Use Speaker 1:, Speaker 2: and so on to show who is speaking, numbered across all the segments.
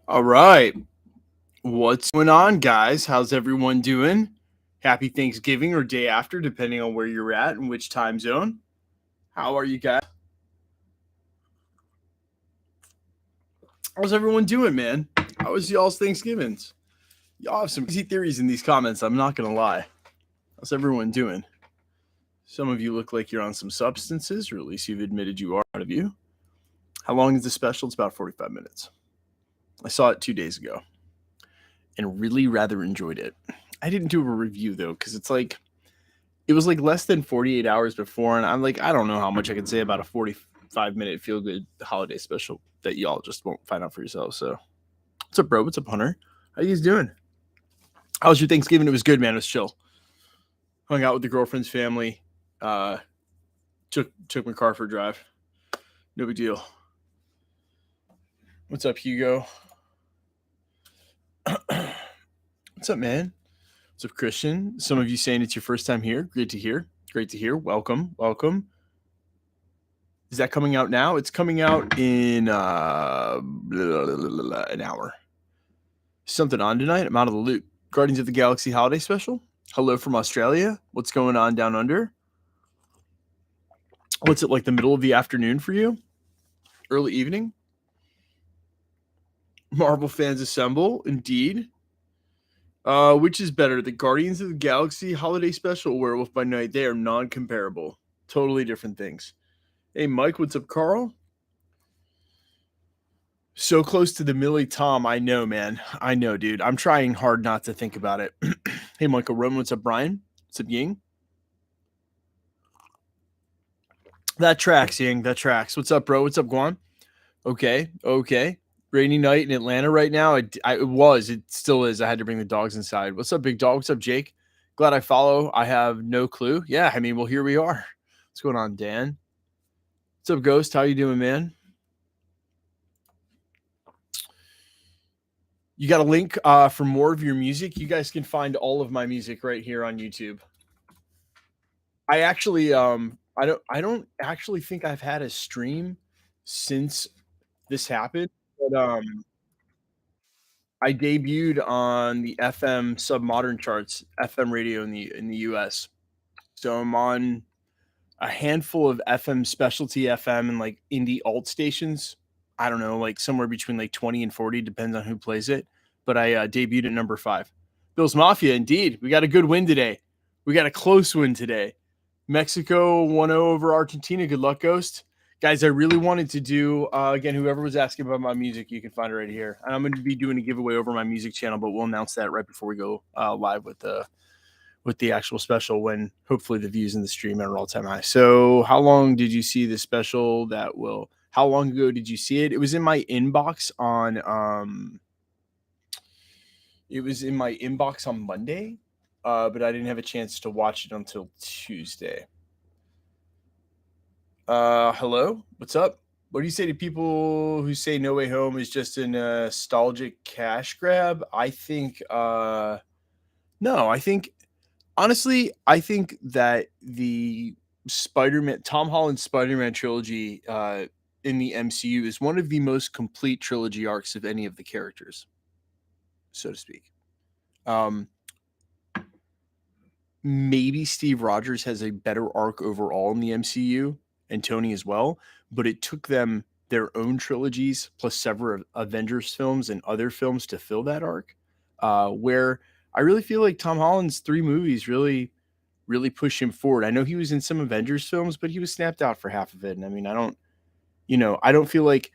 Speaker 1: All right. What's going on, guys? How's everyone doing? Happy Thanksgiving or day after, depending on where you're at and which time zone. How are you guys? How's everyone doing, man? How was y'all's Thanksgivings? Y'all have some crazy theories in these comments. I'm not going to lie. How's everyone doing? Some of you look like you're on some substances, or at least you've admitted you are, out of you. How long is the special? It's about 45 minutes. I saw it 2 days ago and really rather enjoyed it. I didn't do a review, though, because it was like less than 48 hours before, and I'm like, I don't know how much I can say about a 45-minute feel good holiday special that y'all just won't find out for yourselves. So, what's up, bro? What's up, Hunter? How you guys doing? How was your Thanksgiving? It was good, man. It was chill. Hung out with the girlfriend's family. Uh, took my car for a drive. No big deal. What's up, Hugo? What's up, man? What's up, Christian? Some of you saying it's your first time here. Great to hear. Great to hear. Welcome. Welcome. Is that coming out now? It's coming out in an hour. Something on tonight? I'm out of the loop. Guardians of the Galaxy holiday special. Hello from Australia. What's going on down under? What's it like, the middle of the afternoon for you? Early evening? Marvel fans assemble. Indeed. Which is better, the Guardians of the Galaxy holiday special or Werewolf by Night? They are non-comparable. Totally different things. Hey, Mike, what's up, Carl? So close to the Millie Tom. I know, man. I know, dude. I'm trying hard not to think about it. Hey, Michael Roman, what's up, Brian? What's up, Ying? That tracks, Ying. That tracks. What's up, bro? What's up, Guan? Okay. Okay. Rainy night in Atlanta right now. It still is. I had to bring the dogs inside. What's up, big dog? What's up, Jake? Glad I follow. I have no clue. Yeah, I mean, well, here we are. What's going on, Dan? What's up, Ghost? How you doing, man? You got a link for more of your music? You guys can find all of my music right here on YouTube. I actually I don't actually think I've had a stream since this happened, but I debuted on the FM submodern charts, FM radio in the US. So I'm on a handful of FM specialty FM and like indie alt stations. I don't know, like somewhere between like 20 and 40, depends on who plays it. But I debuted at number 5. Bills Mafia, indeed. We got a good win today. We got a close win today. Mexico 1-0 over Argentina. Good luck, Ghost. Guys, I really wanted to do, again, whoever was asking about my music, you can find it right here. And I'm going to be doing a giveaway over my music channel, but we'll announce that right before we go live with the actual special, when hopefully the views in the stream are all-time high. So how long did you see the special? How long ago did you see it? It was in my inbox on Monday, but I didn't have a chance to watch it until Tuesday. Hello, what's up? What do you say to people who say No Way Home is just a nostalgic cash grab? I think no, honestly, I think that the Tom Holland Spider-Man trilogy in the MCU is one of the most complete trilogy arcs of any of the characters, so to speak. Maybe Steve Rogers has a better arc overall in the MCU, and Tony as well, but it took them their own trilogies plus several Avengers films and other films to fill that arc. Where I really feel like Tom Holland's 3 movies really push him forward. I know he was in some Avengers films, but he was snapped out for half of it. And I mean, I don't feel like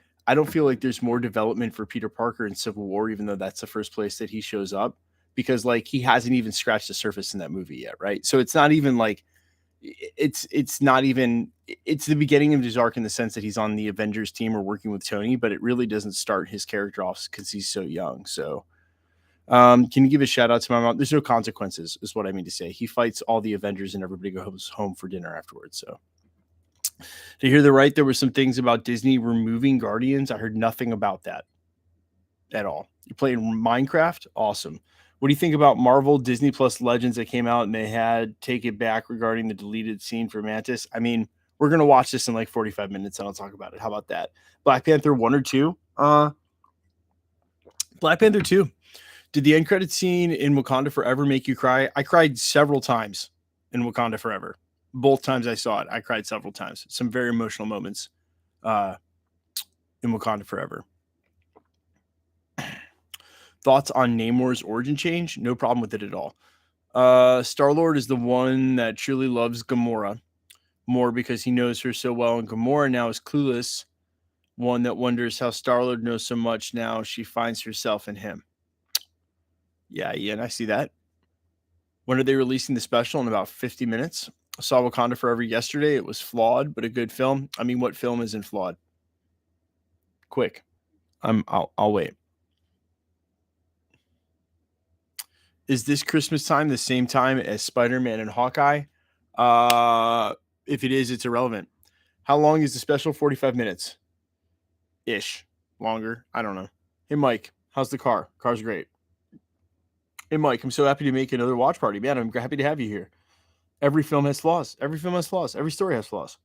Speaker 1: there's more development for Peter Parker in Civil War, even though that's the first place that he shows up, because like he hasn't even scratched the surface in that movie yet, right? So it's not even like it's not even it's the beginning of his arc in the sense that he's on the Avengers team or working with Tony, but it really doesn't start his character off because he's so young. So can you give a shout out to my mom? There's no consequences, is what I mean to say. He fights all the Avengers and everybody goes home for dinner afterwards. So to hear the right, there were some things about Disney removing Guardians. I heard nothing about that at all. You're playing Minecraft? Awesome. What do you think about Marvel Disney Plus Legends that came out and they had take it back regarding the deleted scene for Mantis? I mean, we're gonna watch this in like 45 minutes and I'll talk about it. How about that? Black Panther 1 or 2? Black Panther 2. Did the end credit scene in Wakanda Forever make you cry? I cried several times in Wakanda Forever. Both times I saw it, I cried several times. Some very emotional moments uh, in Wakanda Forever. Thoughts on Namor's origin change? No problem with it at all. Star-Lord is the one that truly loves Gamora more because he knows her so well, and Gamora now is clueless, one that wonders how Star-Lord knows so much now she finds herself in him. Yeah, Ian, I see that. When are they releasing the special? In about 50 minutes. I saw Wakanda Forever yesterday. It was flawed, but a good film. I mean, what film isn't flawed? Quick. I'll wait. Is this Christmas time the same time as Spider-Man and Hawkeye? If it is, it's irrelevant. How long is the special? 45 minutes. Ish. Longer. I don't know. Hey, Mike, how's the car? Car's great. Hey, Mike, I'm so happy to make another watch party. Man, I'm happy to have you here. Every film has flaws. Every film has flaws. Every story has flaws.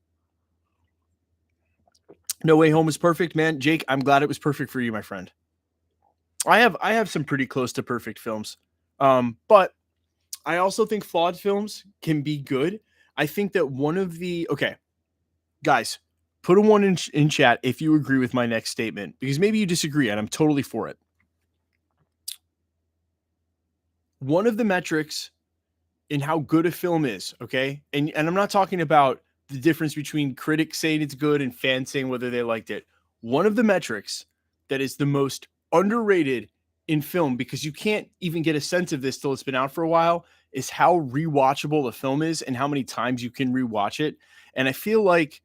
Speaker 1: No Way Home is perfect, man. Jake, I'm glad it was perfect for you, my friend. I have some pretty close to perfect films. But I also think flawed films can be good. I think that one of the okay, guys, put a one in chat if you agree with my next statement, because maybe you disagree and I'm totally for it. One of the metrics in how good a film is, okay? And I'm not talking about the difference between critics saying it's good and fans saying whether they liked it. One of the metrics that is the most underrated in film, because you can't even get a sense of this till it's been out for a while, is how rewatchable the film is and how many times you can rewatch it. And I feel like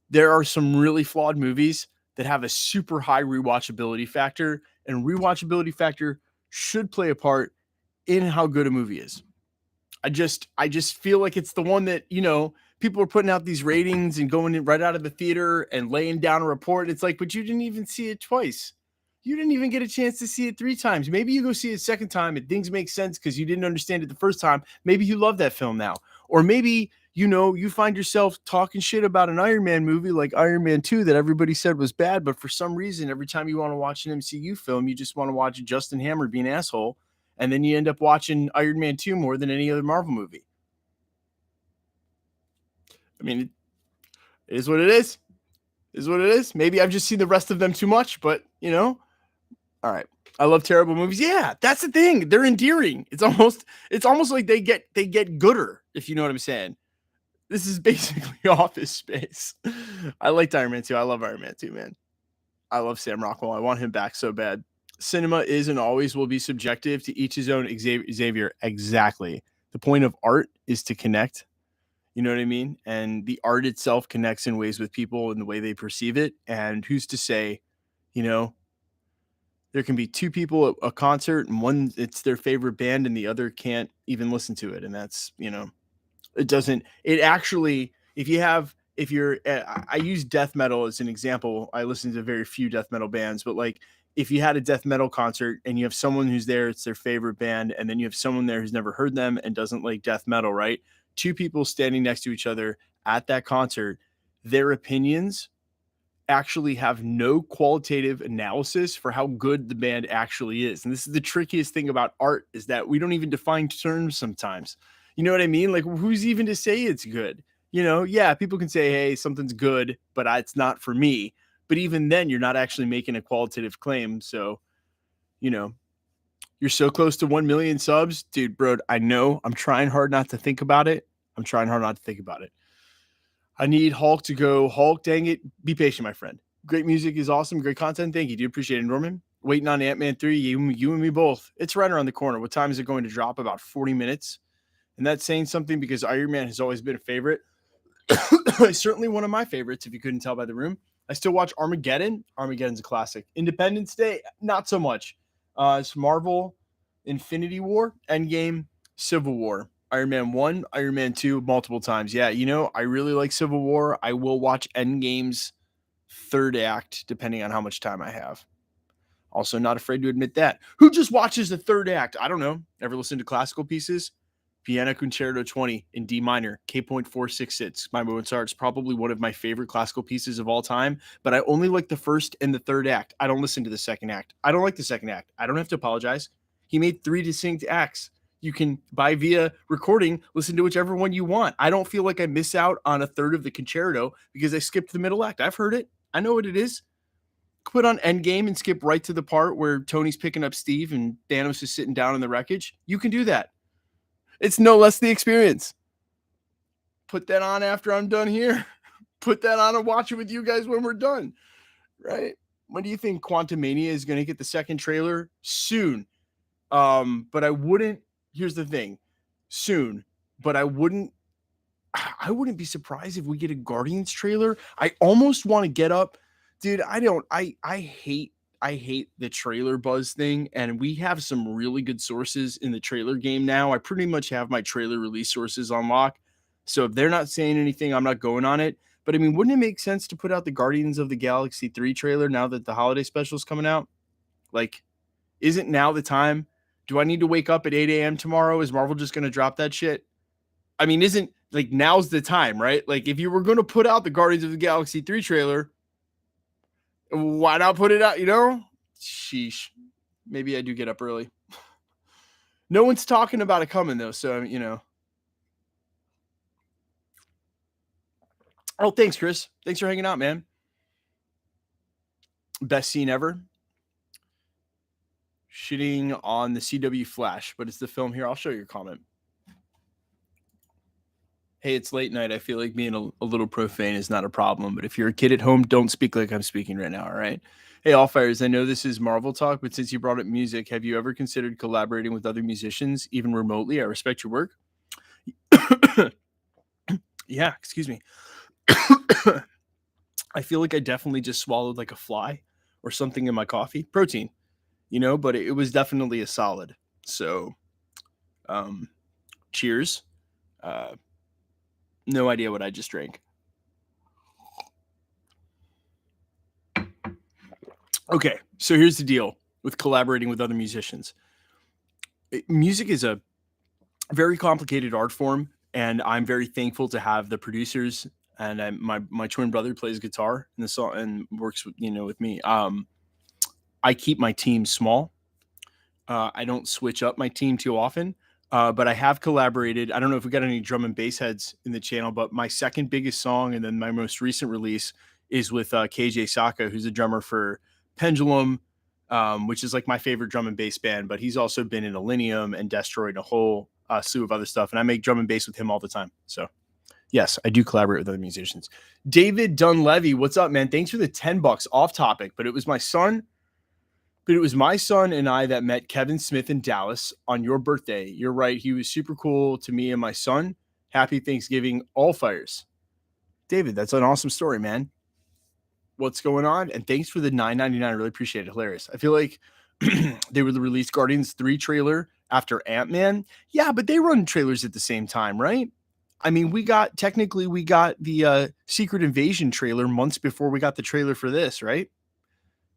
Speaker 1: there are some really flawed movies that have a super high rewatchability factor, and rewatchability factor should play a part in how good a movie is. I just feel like it's the one that, people are putting out these ratings and going in right out of the theater and laying down a report. It's like, but you didn't even see it twice. You didn't even get a chance to see it 3 times. Maybe you go see it a second time and things make sense because you didn't understand it the first time. Maybe you love that film now. Or maybe, you find yourself talking shit about an Iron Man movie like Iron Man 2 that everybody said was bad, but for some reason, every time you want to watch an MCU film, you just want to watch Justin Hammer be an asshole. And then you end up watching Iron Man 2 more than any other Marvel movie. I mean, it is what it is. It is what it is. Maybe I've just seen the rest of them too much, but, all right. I love terrible movies. Yeah, that's the thing. They're endearing. It's almost like they get gooder, if you know what I'm saying. This is basically Office Space. I liked Iron Man 2. I love Iron Man 2, man. I love Sam Rockwell. I want him back so bad. Cinema is and always will be subjective, to each his own. Xavier, exactly. The point of art is to connect. You know what I mean? And the art itself connects in ways with people and the way they perceive it. And who's to say, there can be 2 people at a concert and one, it's their favorite band and the other can't even listen to it. And that's, it actually, I use death metal as an example. I listen to very few death metal bands, but like, if you had a death metal concert and you have someone who's there, it's their favorite band, and then you have someone there who's never heard them and doesn't like death metal, right? 2 people standing next to each other at that concert, their opinions actually have no qualitative analysis for how good the band actually is. And this is the trickiest thing about art, is that we don't even define terms sometimes. You know what I mean? Like, who's even to say it's good? Yeah, people can say, hey, something's good, but it's not for me. But even then, you're not actually making a qualitative claim. So, you're so close to 1 million subs. Dude, bro, I know. I'm trying hard not to think about it. I need Hulk to go. Hulk, dang it. Be patient, my friend. Great music is awesome. Great content. Thank you. Do appreciate it, Norman. Waiting on Ant-Man 3. You and me both. It's right around the corner. What time is it going to drop? About 40 minutes. And that's saying something, because Iron Man has always been a favorite. Certainly one of my favorites, if you couldn't tell by the room. I still watch Armageddon. Armageddon's a classic. Independence Day, not so much. It's Marvel, Infinity War, Endgame, Civil War. Iron Man 1, Iron Man 2, multiple times. Yeah, I really like Civil War. I will watch Endgame's third act, depending on how much time I have. Also, not afraid to admit that. Who just watches the third act? I don't know. Ever listened to classical pieces? Vienna Concerto 20 in D minor, K.466 by Mozart. It's probably one of my favorite classical pieces of all time, but I only like the first and the third act. I don't listen to the second act. I don't like the second act. I don't have to apologize. He made 3 distinct acts. You can buy via recording, listen to whichever one you want. I don't feel like I miss out on a third of the concerto because I skipped the middle act. I've heard it. I know what it is. Put on Endgame and skip right to the part where Tony's picking up Steve and Thanos is sitting down in the wreckage. You can do that. It's no less the experience. Put that on after I'm done here. Put that on and watch it with you guys when we're done. Right? When do you think Quantumania is going to get the second trailer? Soon. But I wouldn't. Here's the thing. Soon. But I wouldn't be surprised if we get a Guardians trailer. I almost want to get up. Dude, I hate the trailer buzz thing, and we have some really good sources in the trailer game now. I pretty much have my trailer release sources on lock. So if they're not saying anything, I'm not going on it. But I mean, wouldn't it make sense to put out the Guardians of the Galaxy 3 trailer now that the holiday special is coming out? Like, isn't now the time? Do I need to wake up at 8 a.m. tomorrow? Is Marvel just going to drop that shit? I mean, isn't like now's the time, right? Like, if you were going to put out the Guardians of the Galaxy 3 trailer, why not put it out? You know, sheesh. Maybe I do get up early. No one's talking about it coming though, so you know. Oh, thanks, Chris. Thanks for hanging out, man. Best scene ever. Shitting on the CW Flash, but it's the film here. I'll show your comment. Hey, it's late night. I feel like being a little profane is not a problem, but if you're a kid at home, don't speak like I'm speaking right now, all right? Hey, Allfires, I know this is Marvel talk, but since you brought up music, have you ever considered collaborating with other musicians, even remotely? I respect your work. Yeah, excuse me. I feel like I definitely just swallowed like a fly or something in my coffee. Protein, you know, but it was definitely a solid. So, cheers. No idea what I just drank. Okay, so here's the deal with collaborating with other musicians. Music is a very complicated art form, and I'm very thankful to have the producers. And my twin brother plays guitar in the song and works with me. I keep my team small. I don't switch up my team too often. But I have collaborated. I don't know if we got any drum and bass heads in the channel, but my second biggest song and then my most recent release is with KJ Saka, who's a drummer for Pendulum, which is like my favorite drum and bass band. But he's also been in Illenium and Destroy and a whole slew of other stuff. And I make drum and bass with him all the time. So yes, I do collaborate with other musicians. David Dunlevy, what's up, man? Thanks for the $10 off topic, but it was my son. But it was my son and I that met Kevin Smith in Dallas on your birthday. You're right. He was super cool to me and my son. Happy Thanksgiving, all fires. David, that's an awesome story, man. What's going on? And thanks for the $9.99. I really appreciate it. Hilarious. I feel like they were the released Guardians 3 trailer after Ant-Man. Yeah, but they run trailers at the same time, right? I mean, we got the Secret Invasion trailer months before we got the trailer for this, right?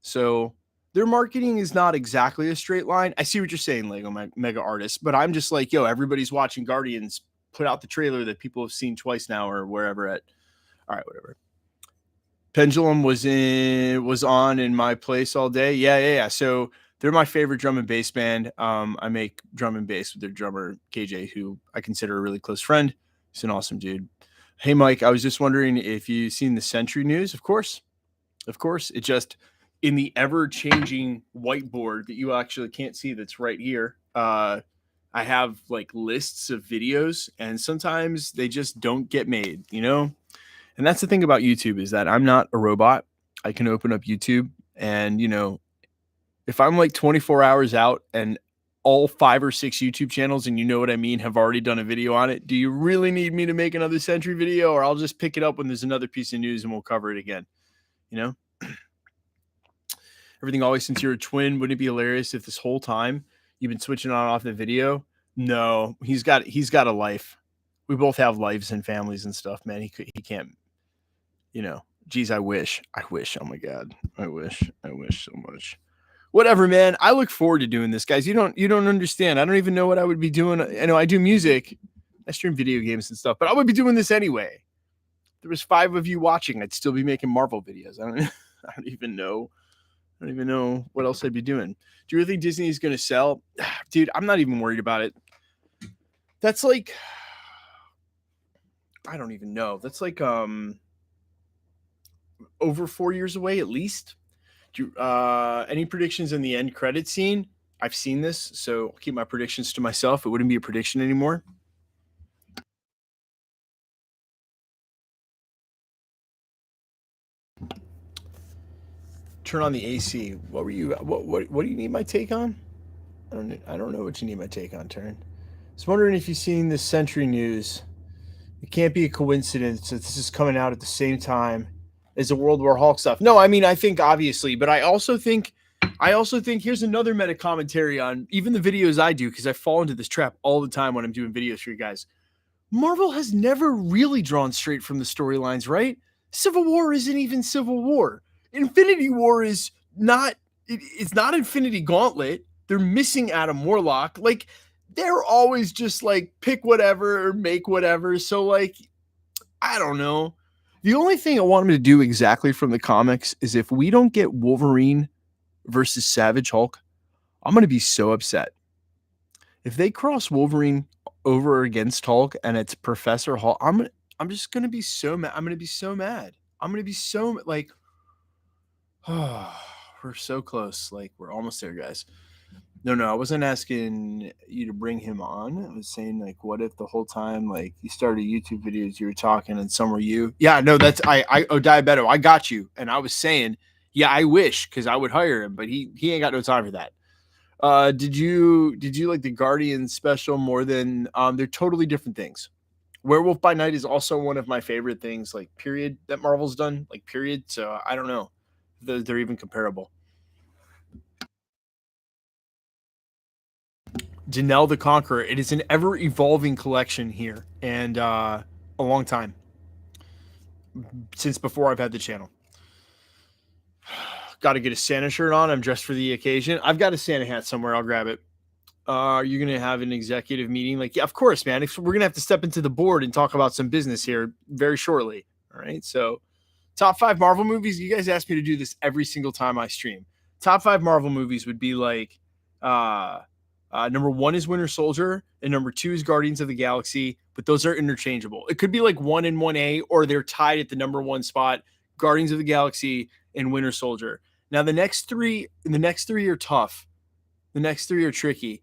Speaker 1: So their marketing is not exactly a straight line. I see what you're saying, Lego Mega Artist, but I'm just like, yo, everybody's watching Guardians. Put out the trailer that people have seen twice now or wherever at. All right, whatever. Pendulum was on in my place all day. Yeah. So they're my favorite drum and bass band. I make drum and bass with their drummer, KJ, who I consider a really close friend. He's an awesome dude. Hey, Mike, I was just wondering if you've seen the Century News. Of course. It just... in the ever-changing whiteboard that you actually can't see that's right here, I have like lists of videos, and sometimes they just don't get made, you know? And that's the thing about YouTube is that I'm not a robot. I can open up YouTube and, if I'm like 24 hours out and all 5 or 6 YouTube channels, and you know what I mean, have already done a video on it, do you really need me to make another Century video? Or I'll just pick it up when there's another piece of news and we'll cover it again, Everything always since you're a twin. Wouldn't it be hilarious if this whole time you've been switching on and off the video? No, he's got a life. We both have lives and families and stuff, man. He can't, geez, I wish. Oh my God. I wish so much. Whatever, man. I look forward to doing this, guys. You don't understand. I don't even know what I would be doing. I know I do music. I stream video games and stuff, but I would be doing this anyway. There was 5 of you watching, I'd still be making Marvel videos. I don't I don't even know. I don't even know what else I'd be doing. Do you really think Disney is going to sell? Dude, I'm not even worried about it. That's like I don't even know. That's like over 4 years away at least. Do any predictions in the end credit scene? I've seen this, so I'll keep my predictions to myself. It wouldn't be a prediction anymore. Turn on the AC. What were you? What do you need my take on? I don't know what you need my take on. Turn. I was wondering if you've seen this Century News. It can't be a coincidence that this is coming out at the same time as the World War Hulk stuff. No, I mean I think obviously, but I also think here's another meta commentary on even the videos I do because I fall into this trap all the time when I'm doing videos for you guys. Marvel has never really drawn straight from the storylines, right? Civil War isn't even Civil War. Infinity War is not it's not Infinity Gauntlet. They're missing Adam Warlock. Like they're always just like pick whatever or make whatever. So like I don't know. The only thing I want him to do exactly from the comics is if we don't get Wolverine versus Savage Hulk, I'm going to be so upset. If they cross Wolverine over against Hulk and it's Professor Hulk, I'm just going to be so mad. I'm going to be so mad. I'm going to be so like oh, we're so close. Like we're almost there, guys. No, I wasn't asking you to bring him on. I was saying like, what if the whole time like you started YouTube videos, you were talking and some were you? Yeah, no, that's oh Diabeto, I got you. And I was saying, yeah, I wish because I would hire him, but he ain't got no time for that. Did you like the Guardians special more than they're totally different things. Werewolf by Night is also one of my favorite things, like period that Marvel's done, like period. So I don't know if they're even comparable. Janelle the Conqueror. It is an ever evolving collection here, and a long time since before I've had the channel. Got to get a Santa shirt on. I'm dressed for the occasion. I've got a Santa hat somewhere. I'll grab it. Are you going to have an executive meeting? Like, yeah, of course, man. If we're going to have to step into the board and talk about some business here very shortly. All right. So, top 5 Marvel movies. You guys ask me to do this every single time I stream. Top 5 Marvel movies would be like, number 1 is Winter Soldier, and number 2 is Guardians of the Galaxy. But those are interchangeable. It could be like 1 and 1A, or they're tied at the number 1 spot. Guardians of the Galaxy and Winter Soldier. Now the next three are tough. The next 3 are tricky.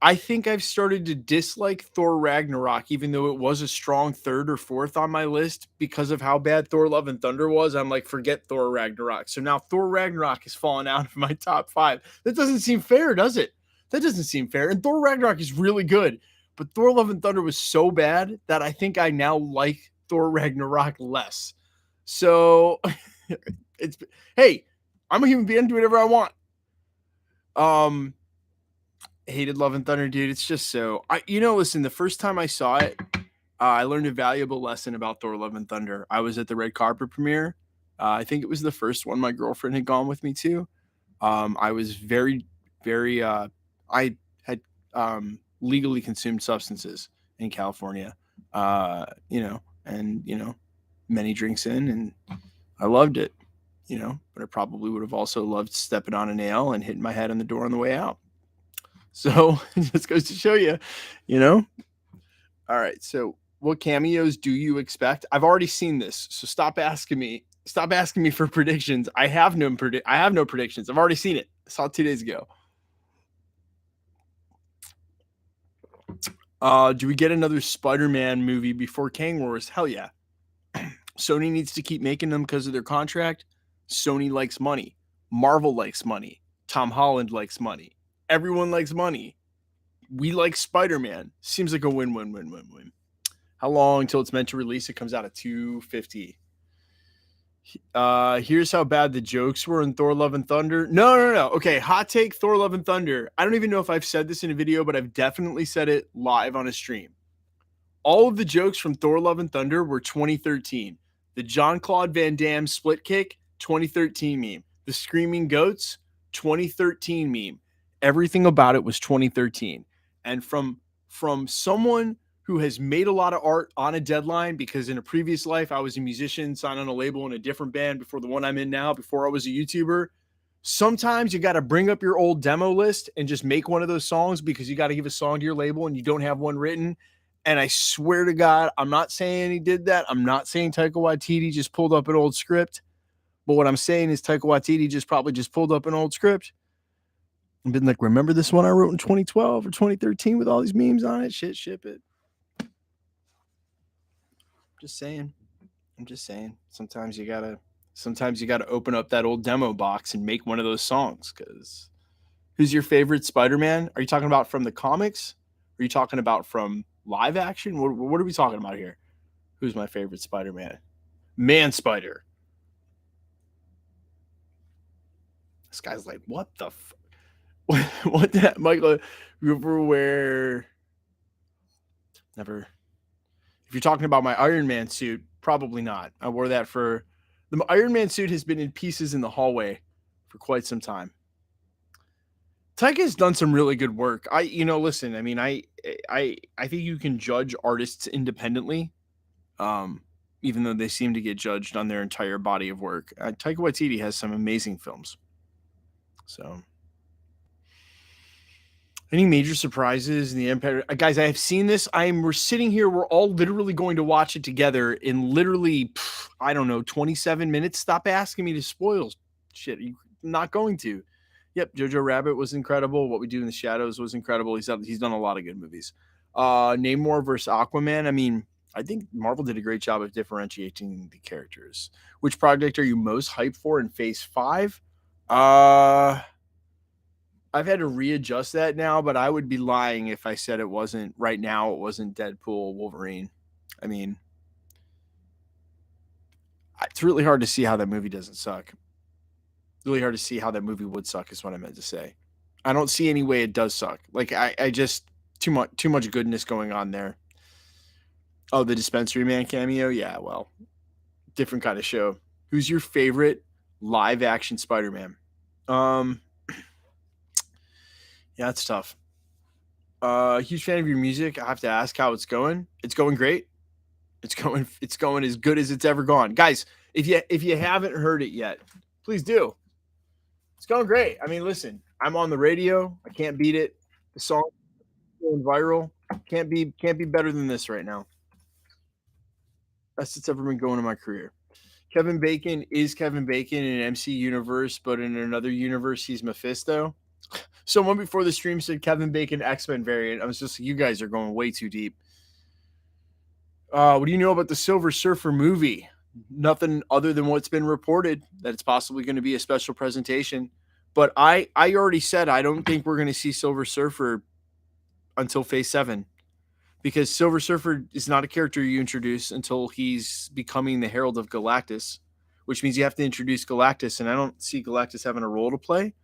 Speaker 1: I think I've started to dislike Thor Ragnarok, even though it was a strong 3rd or 4th on my list because of how bad Thor Love and Thunder was. I'm like, forget Thor Ragnarok. So now Thor Ragnarok has fallen out of my top 5. That doesn't seem fair, does it? That doesn't seem fair. And Thor Ragnarok is really good, but Thor Love and Thunder was so bad that I think I now like Thor Ragnarok less. So it's hey, I'm a human being, do whatever I want. Hated Love and Thunder, dude. It's just so listen, the first time I saw it, I learned a valuable lesson about Thor Love and Thunder. I was at the red carpet premiere. I think it was the first one my girlfriend had gone with me to. I was very, very I had legally consumed substances in California. Many drinks in, and I loved it, but I probably would have also loved stepping on a nail and hitting my head on the door on the way out. So it just goes to show you, All right. So what cameos do you expect? I've already seen this, so stop asking me. Stop asking me for predictions. I have no predictions. I've already seen it. I saw it 2 days ago. Do we get another Spider-Man movie before Kang Wars? Hell yeah. Sony needs to keep making them because of their contract. Sony likes money. Marvel likes money. Tom Holland likes money. Everyone likes money. We like Spider-Man. Seems like a win-win-win-win-win. How long till it's meant to release? It comes out at 250. Here's how bad the jokes were in Thor Love and Thunder. No. Okay, hot take Thor Love and Thunder. I don't even know if I've said this in a video, but I've definitely said it live on a stream. All of the jokes from Thor Love and Thunder were 2013. The Jean-Claude Van Damme split kick, 2013 meme. The Screaming Goats, 2013 meme. Everything about it was 2013. And from someone who has made a lot of art on a deadline, because in a previous life I was a musician, signed on a label in a different band before the one I'm in now, before I was a YouTuber. Sometimes you got to bring up your old demo list and just make one of those songs, because you got to give a song to your label and you don't have one written. And I swear to God, I'm not saying he did that. I'm not saying Taika Waititi just pulled up an old script. But what I'm saying is Taika Waititi just probably just pulled up an old script and been like, remember this one I wrote in 2012 or 2013 with all these memes on it? Shit, ship it. Just saying. I'm just saying. Sometimes you gotta open up that old demo box and make one of those songs. Because who's your favorite Spider-Man? Are you talking about from the comics? Are you talking about from live action? What are we talking about here? Who's my favorite Spider-Man? Man Spider. This guy's like, what the what that Michael Everywhere? Never. If you're talking about my Iron Man suit, probably not. I wore that for the Iron Man suit has been in pieces in the hallway for quite some time. Taika has done some really good work. Listen, I mean, I think you can judge artists independently, even though they seem to get judged on their entire body of work. Taika Waititi has some amazing films. So, any major surprises in the Empire? Guys, I have seen this. We're sitting here. We're all literally going to watch it together in literally, I don't know, 27 minutes. Stop asking me to spoil shit. You're not going to. Yep, Jojo Rabbit was incredible. What We Do in the Shadows was incredible. He's done a lot of good movies. Namor versus Aquaman. I mean, I think Marvel did a great job of differentiating the characters. Which project are you most hyped for in Phase 5? I've had to readjust that now, but I would be lying if I said it wasn't Deadpool, Wolverine. I mean, it's really hard to see how that movie doesn't suck. Really hard to see how that movie would suck is what I meant to say. I don't see any way it does suck. Like I just too much goodness going on there. Oh, the Dispensary Man cameo? Yeah, well, different kind of show. Who's your favorite live action Spider-Man? Yeah, it's tough. Huge fan of your music. I have to ask how it's going. It's going great. It's going as good as it's ever gone. Guys, if you haven't heard it yet, please do. It's going great. I mean, listen, I'm on the radio. I can't beat it. The song is going viral. Can't be better than this right now. Best it's ever been going in my career. Kevin Bacon is Kevin Bacon in an MC universe, but in another universe, he's Mephisto. Someone before the stream said Kevin Bacon X-Men variant. I was just like, you guys are going way too deep. What do you know about the Silver Surfer movie? Nothing other than what's been reported, that it's possibly going to be a special presentation. But I already said I don't think we're going to see Silver Surfer until Phase 7. Because Silver Surfer is not a character you introduce until he's becoming the Herald of Galactus, which means you have to introduce Galactus, and I don't see Galactus having a role to play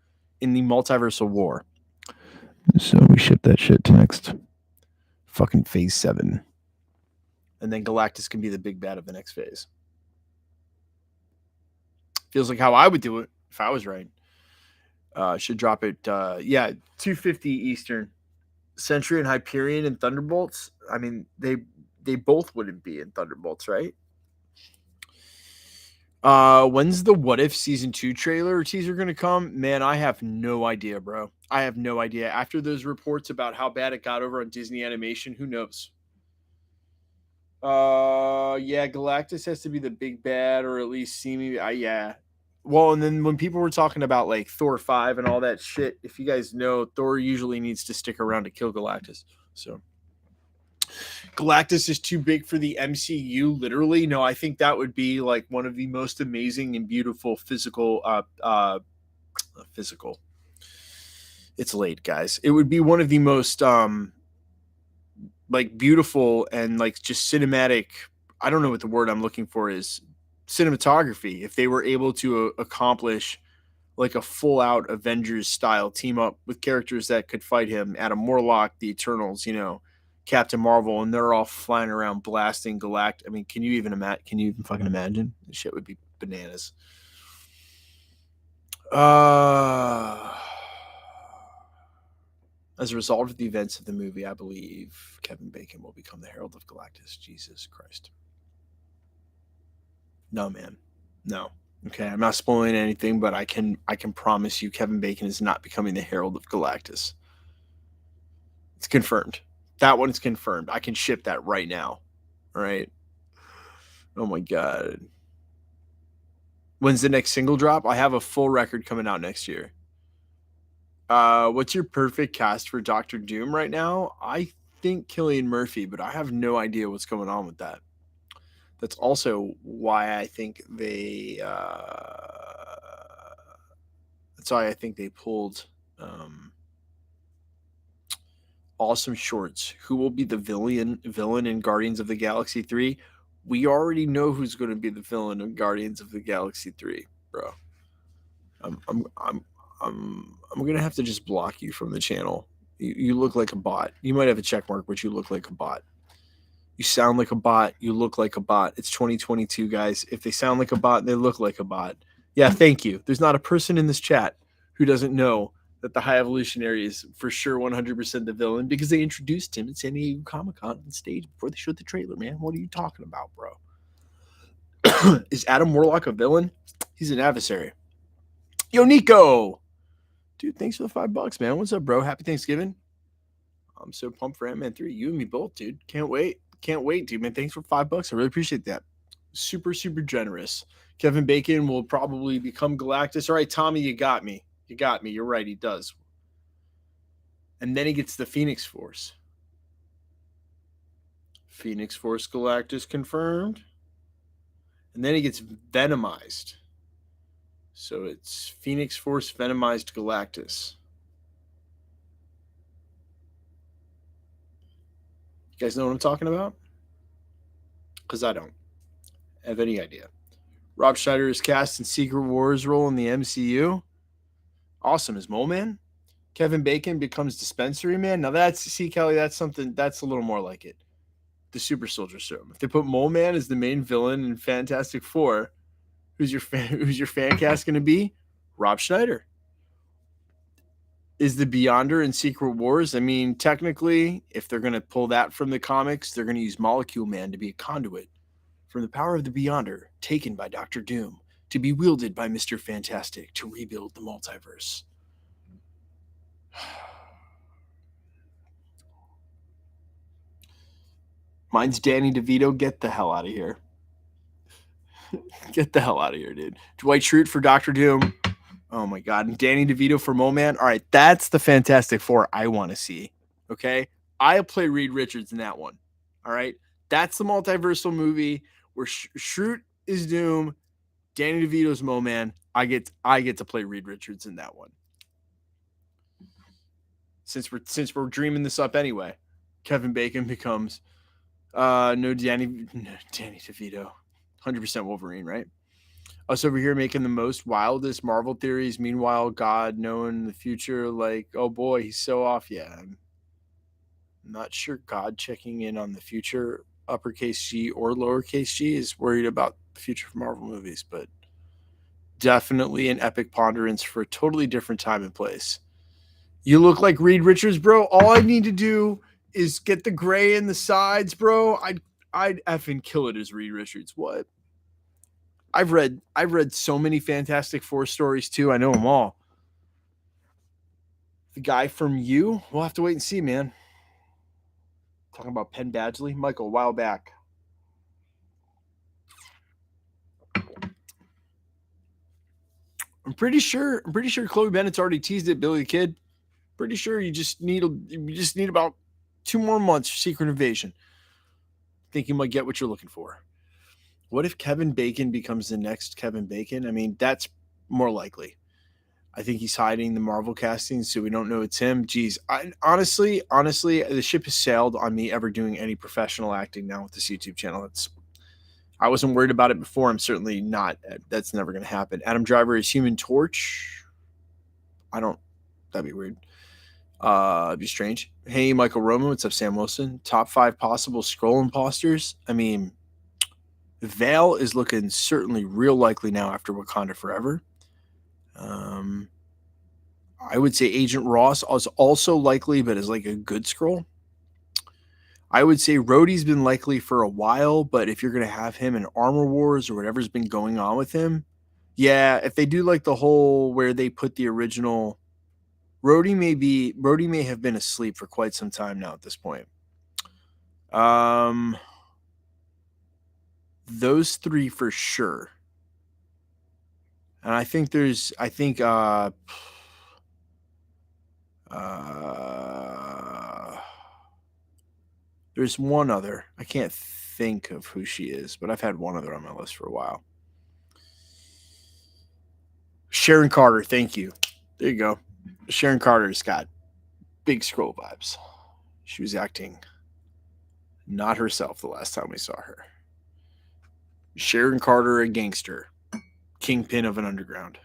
Speaker 1: in the Multiversal War. So we ship that shit to next fucking Phase 7. And then Galactus can be the big bad of the next phase. Feels like how I would do it if I was right. Should drop it, 2:50 Eastern. Sentry and Hyperion and Thunderbolts. I mean, they both wouldn't be in Thunderbolts, right? When's the What If Season 2 trailer or teaser going to come? Man, I have no idea, bro. I have no idea. After those reports about how bad it got over on Disney Animation, who knows? Galactus has to be the big bad, or at least seemingly. Yeah. Well, and then when people were talking about like Thor 5 and all that shit, if you guys know, Thor usually needs to stick around to kill Galactus. So Galactus is too big for the MCU, literally. No, I think that would be like one of the most amazing and beautiful physical. It's late, guys. It would be one of the most like beautiful and like just cinematic. I don't know what the word I'm looking for is. Cinematography, if they were able to accomplish like a full out Avengers style team up with characters that could fight him, Adam Warlock, the Eternals, Captain Marvel, and they're all flying around blasting Galactus. I mean, can you even fucking imagine? This shit would be bananas. As a result of the events of the movie, I believe Kevin Bacon will become the Herald of Galactus. Jesus Christ. No, man. No. Okay, I'm not spoiling anything, but I can promise you Kevin Bacon is not becoming the Herald of Galactus. It's confirmed. That one's confirmed. I can ship that right now. All right. Oh my god. When's the next single drop? I have a full record coming out next year. What's your perfect cast for Doctor Doom right now? I think Cillian Murphy, but I have no idea what's going on with that. That's also why I think they. That's why I think they pulled awesome shorts. Who will be the villain in Guardians of the Galaxy 3? We already know who's going to be the villain in Guardians of the Galaxy 3, bro. I'm gonna have to just block you from the channel. You look like a bot. You might have a check mark, but you look like a bot. You sound like a bot. You look like a bot. It's 2022, guys. If they sound like a bot, they look like a bot. Yeah, thank you. There's not a person in this chat who doesn't know that the High Evolutionary is for sure 100% the villain because they introduced him at San Diego Comic-Con on stage before they showed the trailer, man. What are you talking about, bro? Is Adam Warlock a villain? He's an adversary. Yo, Nico! Dude, thanks for the $5, man. What's up, bro? Happy Thanksgiving. I'm so pumped for Ant-Man 3. You and me both, dude. Can't wait. Can't wait, dude, man. Thanks for $5. I really appreciate that. Super, super generous. Kevin Bacon will probably become Galactus. All right, Tommy, you got me. You got me. You're right. He does. And then he gets the Phoenix Force. Phoenix Force Galactus confirmed. And then he gets Venomized. So it's Phoenix Force Venomized Galactus. You guys know what I'm talking about? Because I don't have any idea. Rob Schneider is cast in Secret Wars role in the MCU. Awesome. Is Mole Man? Kevin Bacon becomes Dispensary Man. Now Kelly, that's something that's a little more like it. The Super Soldier Serum. If they put Mole Man as the main villain in Fantastic Four, who's your fan cast going to be? Rob Schneider. Is the Beyonder in Secret Wars? I mean, technically, if they're going to pull that from the comics, they're going to use Molecule Man to be a conduit from the power of the Beyonder, taken by Doctor Doom, to be wielded by Mr. Fantastic to rebuild the multiverse. Mine's Danny DeVito. Get the hell out of here. Get the hell out of here, dude. Dwight Schrute for Doctor Doom. Oh my God. And Danny DeVito for Mole Man. All right, that's the Fantastic Four I want to see. Okay? I'll play Reed Richards in that one. All right? That's the multiversal movie where Schrute is Doom, Danny DeVito's Mole Man. I get to play Reed Richards in that one. Since we're dreaming this up anyway, Kevin Bacon becomes no Danny DeVito. 100% Wolverine, right? Us over here making the most wildest Marvel theories. Meanwhile, God knowing the future, like, oh boy, he's so off. Yeah, I'm not sure God checking in on the future, uppercase G or lowercase g, is worried about the future of Marvel movies, but definitely an epic ponderance for a totally different time and place. You look like Reed Richards, bro. All I need to do is get the gray in the sides, bro. I'd effing kill it as Reed Richards. What? I've read so many Fantastic Four stories too. I know them all. The guy from You, we'll have to wait and see, man. Talking about Penn Badgley, Michael, a while back. I'm pretty sure Chloe Bennett's already teased it, Billy the Kid. Pretty sure you just need about 2 more months for Secret Invasion. Think you might get what you're looking for. What if Kevin Bacon becomes the next Kevin Bacon? I mean, that's more likely. I think he's hiding the Marvel casting, so we don't know it's him. Geez, honestly, the ship has sailed on me ever doing any professional acting now with this YouTube channel. I wasn't worried about it before. I'm certainly not. That's never going to happen. Adam Driver is Human Torch. That'd be weird. It'd be strange. Hey, Michael Roman. What's up, Sam Wilson? Top 5 possible Skrull imposters. I mean, Vale is looking certainly real likely now after Wakanda Forever. Um, I would say Agent Ross is also likely, but is like a good scroll. I would say Rhodey's been likely for a while, but if you're gonna have him in Armor Wars or whatever's been going on with him, yeah, if they do like the whole where they put the original Rhodey may have been asleep for quite some time now at this point. Those three for sure. And I think there's there's one other. I can't think of who she is, but I've had one other on my list for a while. Sharon Carter, thank you. There you go. Sharon Carter's got big scroll vibes. She was acting not herself the last time we saw her. Sharon Carter, a gangster, kingpin of an underground,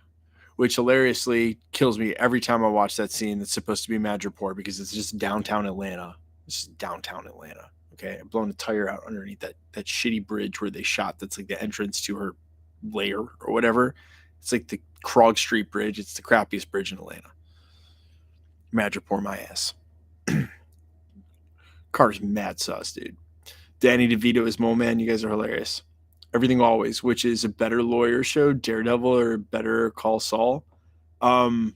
Speaker 1: which hilariously kills me every time I watch that scene that's supposed to be Madripoor because it's just downtown Atlanta. It's just downtown Atlanta. Okay, I'm blowing a tire out underneath that shitty bridge where they shot. That's like the entrance to her lair or whatever. It's like the Krog Street Bridge. It's the crappiest bridge in Atlanta. Madripoor my ass. Carter's mad sus, dude. Danny DeVito is Mole Man. You guys are hilarious. Everything Always, which is a better lawyer show, Daredevil or Better Call Saul. Why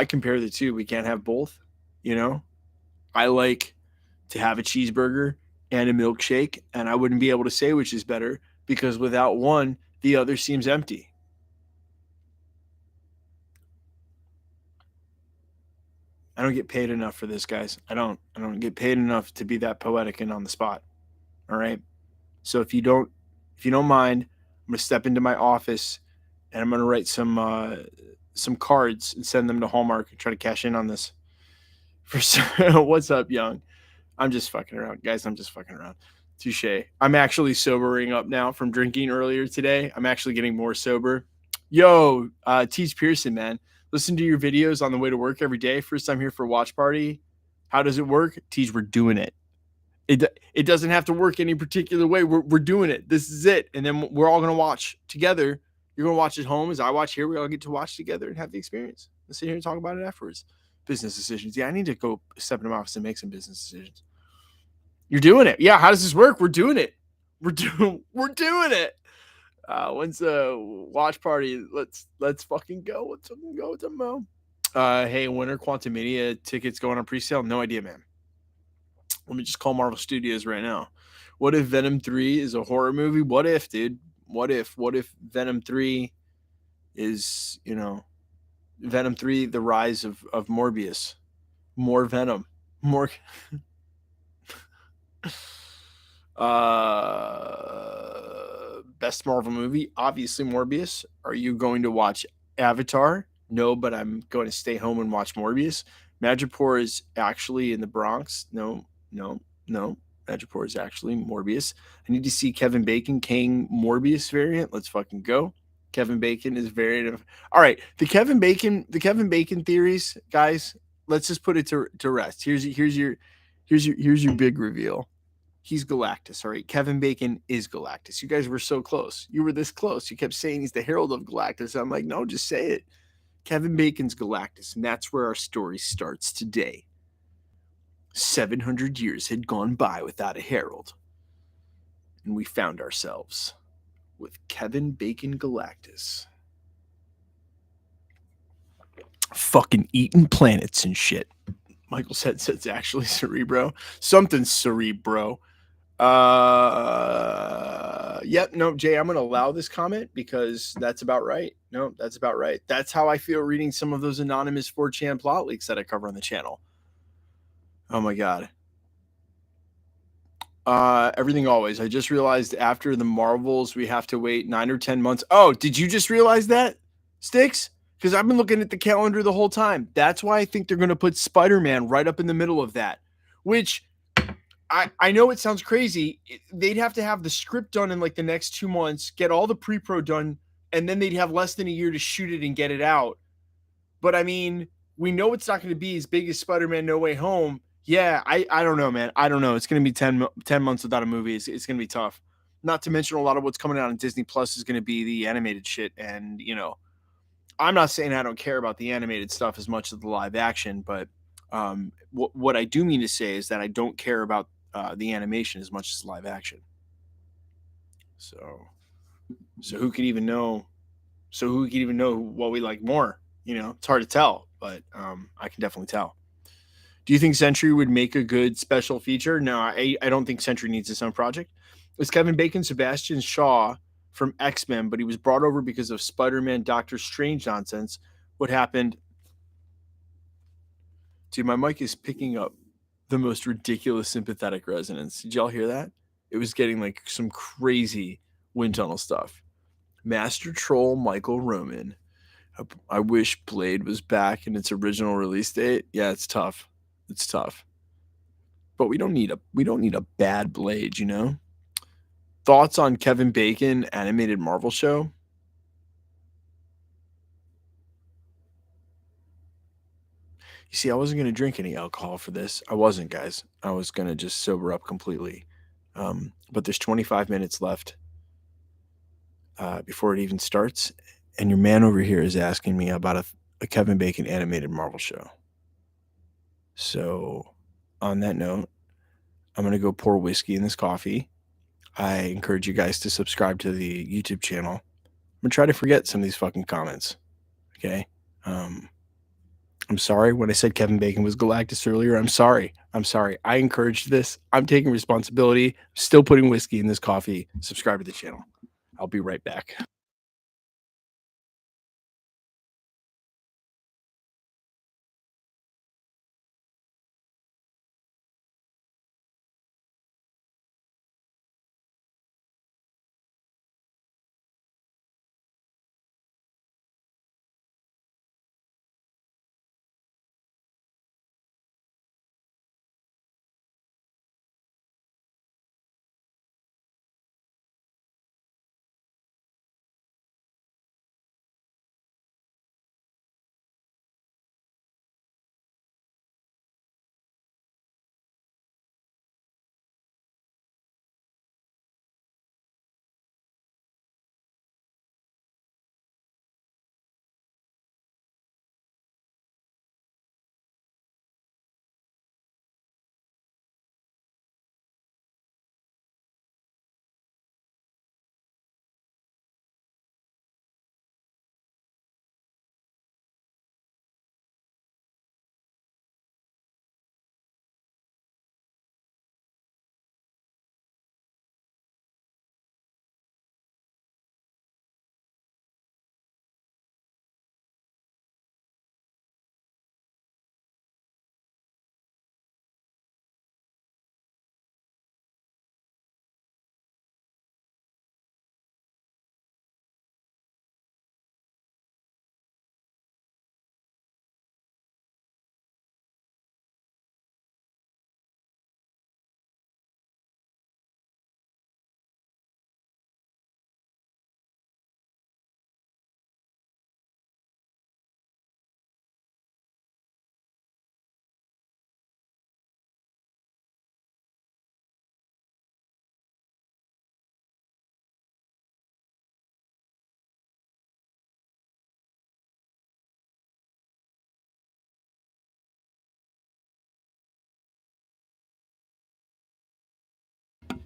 Speaker 1: compare the two? We can't have both. You know, I like to have a cheeseburger and a milkshake, and I wouldn't be able to say which is better because without one, the other seems empty. I don't get paid enough for this, guys. I don't get paid enough to be that poetic and on the spot. All right. So if you don't mind, I'm gonna step into my office and I'm gonna write some cards and send them to Hallmark and try to cash in on this. For what's up, Young? I'm just fucking around, guys. I'm just fucking around. Touche. I'm actually sobering up now from drinking earlier today. I'm actually getting more sober. Yo, Teach Pearson, man. Listen to your videos on the way to work every day. First time here for a watch party. How does it work? Teach, we're doing it. It doesn't have to work any particular way. We're doing it. This is it. And then we're all going to watch together. You're going to watch at home as I watch here. We all get to watch together and have the experience. Let's sit here and talk about it afterwards. Business decisions. Yeah, I need to go step in my office and make some business decisions. You're doing it. Yeah, how does this work? We're doing it. We're doing it. When's the watch party? Let's fucking go. Let's fucking go to Mo. Hey, when are Quantum Media tickets going on pre-sale? No idea, man. Let me just call Marvel Studios right now. What if Venom 3 is a horror movie? What if, dude? What if Venom 3 is, Venom 3, the rise of Morbius? More Venom. More best Marvel movie, obviously Morbius. Are you going to watch Avatar? No, but I'm going to stay home and watch Morbius. Madripoor is actually in the Bronx. No. Madripoor is actually Morbius. I need to see Kevin Bacon King Morbius variant. Let's fucking go. Kevin Bacon is variant of. All right, the Kevin Bacon theories, guys. Let's just put it to rest. Here's your big reveal. He's Galactus, all right? Kevin Bacon is Galactus. You guys were so close. You were this close. You kept saying he's the herald of Galactus. I'm like, no, just say it. Kevin Bacon's Galactus, and that's where our story starts today. 700 years had gone by without a herald, and we found ourselves with Kevin Bacon Galactus. Fucking eating planets and shit. Michael's headset's actually Cerebro. Something's Cerebro. Yep, no, Jay, I'm gonna allow this comment because that's about right. No, that's about right. That's how I feel reading some of those anonymous 4chan plot leaks that I cover on the channel. Oh my god. Everything Always. I just realized after the Marvels we have to wait 9 or 10 months. Oh, did you just realize that, Sticks? Because I've been looking at the calendar the whole time. That's why I think they're going to put Spider-Man right up in the middle of that, which I know it sounds crazy. They'd have to have the script done in like the next 2 months, get all the pre-pro done, and then they'd have less than a year to shoot it and get it out. But I mean, we know it's not going to be as big as Spider-Man No Way Home. Yeah, I don't know, man. I don't know. It's going to be 10 months without a movie. It's going to be tough. Not to mention a lot of what's coming out on Disney Plus is going to be the animated shit. And, I'm not saying I don't care about the animated stuff as much as the live action, but what I do mean to say is that I don't care about the animation as much as live action. So, so who could even know? So who could even know what we like more? It's hard to tell, but I can definitely tell. Do you think Century would make a good special feature? No, I don't think Century needs its own project. Is Kevin Bacon Sebastian Shaw from X-Men, but he was brought over because of Spider-Man Doctor Strange nonsense? What happened? Dude, my mic is picking up the most ridiculous sympathetic resonance. Did y'all hear that? It was getting like some crazy wind tunnel stuff. Master Troll Michael Roman. I wish Blade was back in its original release date. Yeah, it's tough. It's tough. But we don't need a bad Blade. Thoughts on Kevin Bacon animated Marvel show? You see, I wasn't going to drink any alcohol for this. I wasn't, guys. I was going to just sober up completely. But there's 25 minutes left before it even starts. And your man over here is asking me about a Kevin Bacon animated Marvel show. So, on that note, I'm going to go pour whiskey in this coffee. I encourage you guys to subscribe to the YouTube channel. I'm going to try to forget some of these fucking comments. Okay? I'm sorry when I said Kevin Bacon was Galactus earlier. I'm sorry. I encouraged this. I'm taking responsibility. Still putting whiskey in this coffee. Subscribe to the channel. I'll be right back.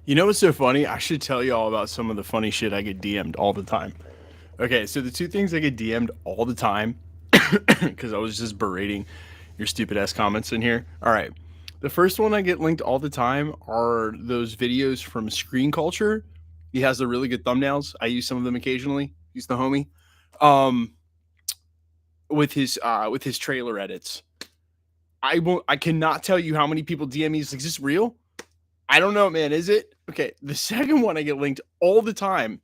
Speaker 1: You know what's so funny? I should tell you all about some of the funny shit I get DM'd all the time. Okay, so the two things I get DM'd all the time, because I was just berating your stupid ass comments in here. All right. The first one I get linked all the time are those videos from Screen Culture. He has the really good thumbnails. I use some of them occasionally. He's the homie. Um, with his trailer edits. I cannot tell you how many people DM me. Is this real? I don't know, man. Is it? Okay. The second one I get linked all the time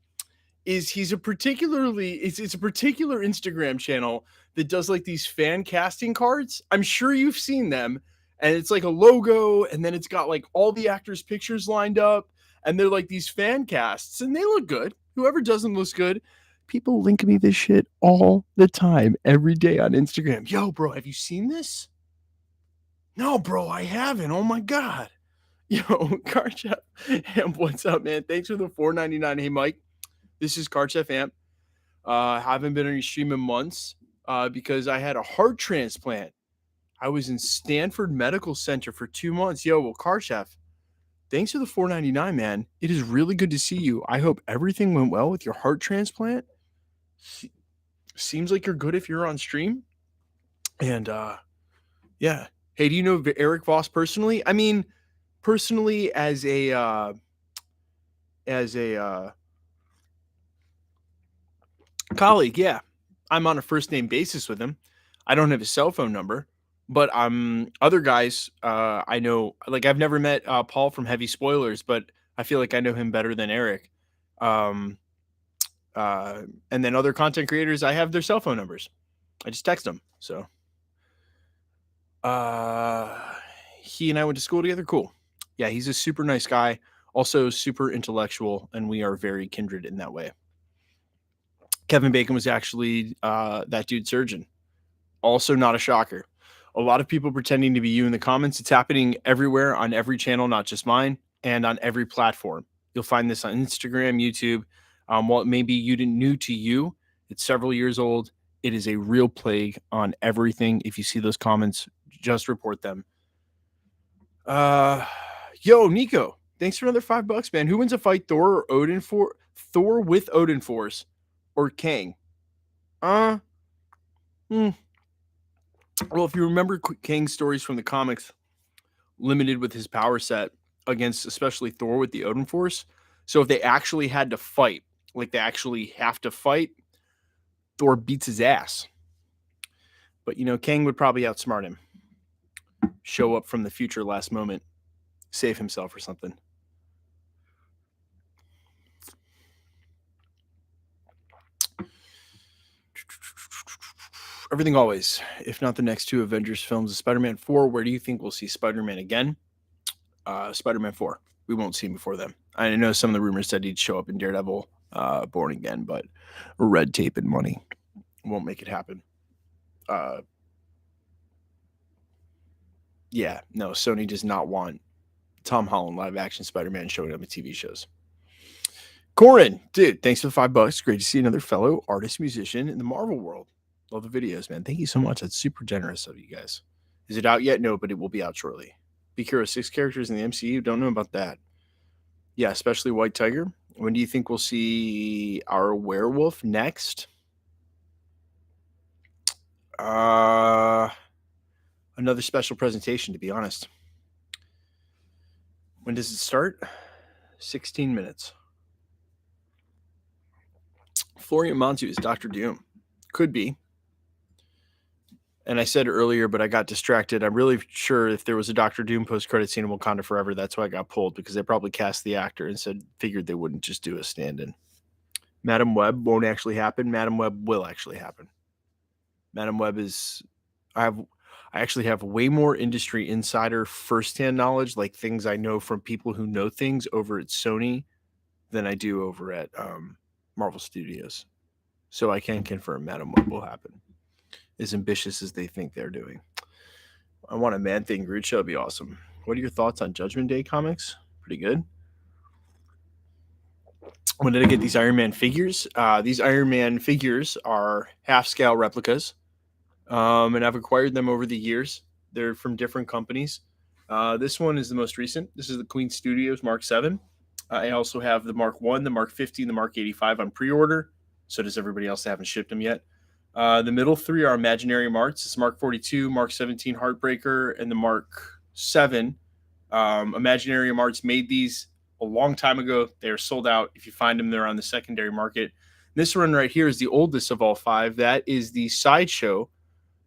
Speaker 1: is it's a particular Instagram channel that does like these fan casting cards. I'm sure you've seen them. And it's like a logo, and then it's got like all the actors' pictures lined up, and they're like these fan casts, and they look good. Whoever does them looks good. People link me this shit all the time, every day on Instagram. Yo, bro, have you seen this? No, bro, I haven't. Oh my God. Yo, Card Chef Amp, what's up, man? Thanks for the $4.99. Hey, Mike, this is Card Chef Amp. Haven't been on your stream in months because I had a heart transplant. I was in Stanford Medical Center for 2 months. Yo, well, Card Chef, thanks for the $4.99, man. It is really good to see you. I hope everything went well with your heart transplant. Seems like you're good if you're on stream. And yeah. Hey, do you know Eric Voss personally? I mean, personally as a colleague, yeah. I'm on a first name basis with him. I don't have his cell phone number, but other guys I know, like I've never met Paul from Heavy Spoilers, but I feel like I know him better than Eric. Um, and then other content creators, I have their cell phone numbers. I just text them. So he and I went to school together. Cool. Yeah, he's a super nice guy, also super intellectual, and we are very kindred in that way. Kevin Bacon was actually that dude's surgeon. Also not a shocker. A lot of people pretending to be you in the comments. It's happening everywhere on every channel, not just mine, and on every platform. You'll find this on Instagram, YouTube. While it may be new to you, it's several years old. It is a real plague on everything. If you see those comments, just report them. Yo, Nico, thanks for another $5, man. Who wins a fight, Thor or Odin for Thor with Odin Force or Kang? Well, if you remember Kang's stories from the comics, limited with his power set against especially Thor with the Odin Force. So if they actually had to fight, like they actually have to fight, Thor beats his ass. But, you know, Kang would probably outsmart him. Show up from the future last moment. Save himself or something. Everything always. If not the next two Avengers films of Spider-Man 4, where do you think we'll see Spider-Man again? Spider-Man 4. We won't see him before then. I know some of the rumors said he'd show up in Daredevil Born Again, but red tape and money won't make it happen. Yeah, no, Sony does not want Tom Holland live action Spider-Man showing up in TV shows. Corin, dude, thanks for the $5. Great to see another fellow artist musician in the Marvel world. Love the videos, man. Thank you so much. That's super generous of you guys. Is it out yet? No, but it will be out shortly. Big Hero 6 characters in the MCU. Don't know about that. Yeah, especially White Tiger. When do you think we'll see our werewolf next? Another special presentation, to be honest. When does it start? 16 minutes. Florian Montu is Dr. Doom. Could be. And I said earlier, but I got distracted. I'm really sure if there was a Dr. Doom post-credit scene in Wakanda Forever, that's why I got pulled, because they probably cast the actor and figured they wouldn't just do a stand-in. Madam Web won't actually happen. Madam Web will actually happen. Madam Web is... I actually have way more industry insider first-hand knowledge, like things I know from people who know things over at Sony, than I do over at Marvel Studios. So I can confirm Madam Web will happen. As ambitious as they think they're doing. I want a Man-Thing Groot show. It'd be awesome. What are your thoughts on Judgment Day comics? Pretty good. When did I get these Iron Man figures? These Iron Man figures are half-scale replicas, and I've acquired them over the years. They're from different companies. This one is the most recent. This is the Queen Studios Mark 7. I also have the Mark 1, the Mark 50, and the Mark 85 on pre-order. So does everybody else that haven't shipped them yet. The middle three are Imaginary Marks. It's Mark 42, Mark 17 Heartbreaker, and the Mark 7. Imaginary Marks made these a long time ago. They are sold out. If you find them, they're on the secondary market. This one right here is the oldest of all five. That is the Sideshow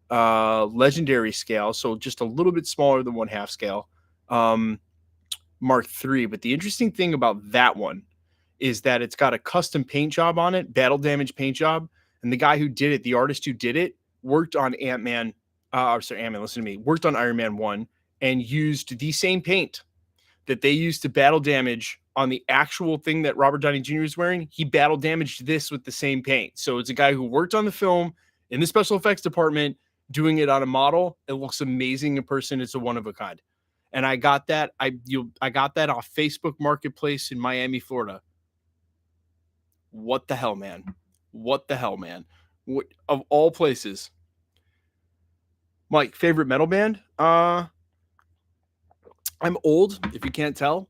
Speaker 1: legendary scale, so just a little bit smaller than 1/2 scale, Mark 3. But the interesting thing about that one is that it's got a custom paint job on it, battle damage paint job. And the guy who did it, the artist who did it, worked on Ant-Man, listen to me, worked on Iron Man 1 and used the same paint that they used to battle damage on the actual thing that Robert Downey Jr. is wearing. He battle damaged this with the same paint. So it's a guy who worked on the film in the special effects department, doing it on a model. It looks amazing in person. It's a one of a kind. and I got that I got that off Facebook Marketplace in Miami, Florida. What the hell, man? What the hell, man? What, of all places, Mike, favorite metal band? I'm old, if you can't tell.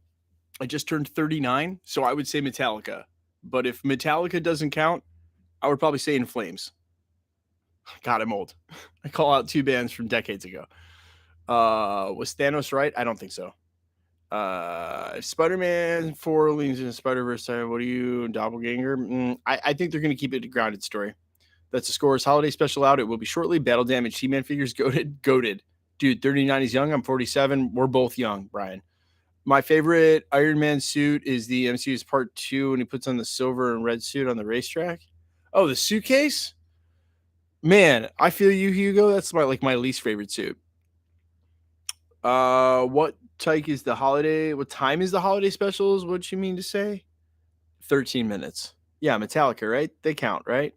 Speaker 1: I just turned 39, so I would say Metallica. But if Metallica doesn't count, I would probably say In Flames. God, I'm old. I call out two bands from decades ago. Was Thanos right? I don't think so. Spider-Man 4 leans into Spider-Verse time. What are you, Doppelganger? I think they're going to keep it a grounded story. That's the Score's holiday special out. It will be shortly. Battle Damage He-Man figures goated. Dude, 39 is young. I'm 47. We're both young, Brian. My favorite Iron Man suit is the MCU's Part 2 when he puts on the silver and red suit on the racetrack. Oh, the suitcase? Man, I feel you, Hugo. That's my least favorite suit. What type is the holiday? What time is the holiday specials? What you mean to say? 13 minutes. Yeah, Metallica, right? They count, right?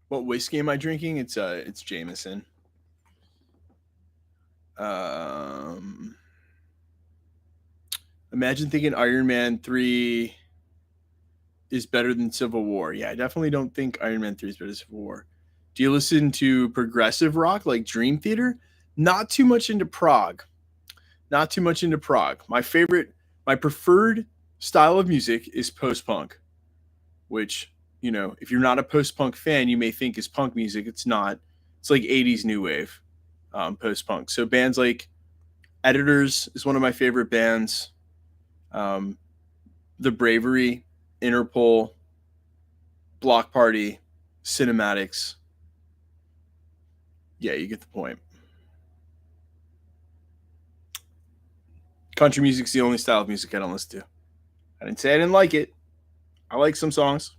Speaker 1: What whiskey am I drinking? It's Jameson. Imagine thinking Iron Man 3 is better than Civil War. Yeah, I definitely don't think Iron Man 3 is better than Civil War. Do you listen to progressive rock like Dream Theater? Not too much into prog. Not too much into prog. My preferred style of music is post punk, which, if you're not a post punk fan, you may think is punk music. It's not. It's like 80s new wave post punk. So bands like Editors is one of my favorite bands. The Bravery, Interpol, Block Party, Cinematics. Yeah, you get the point. Country music's the only style of music I don't listen to. I didn't say I didn't like it. I like some songs,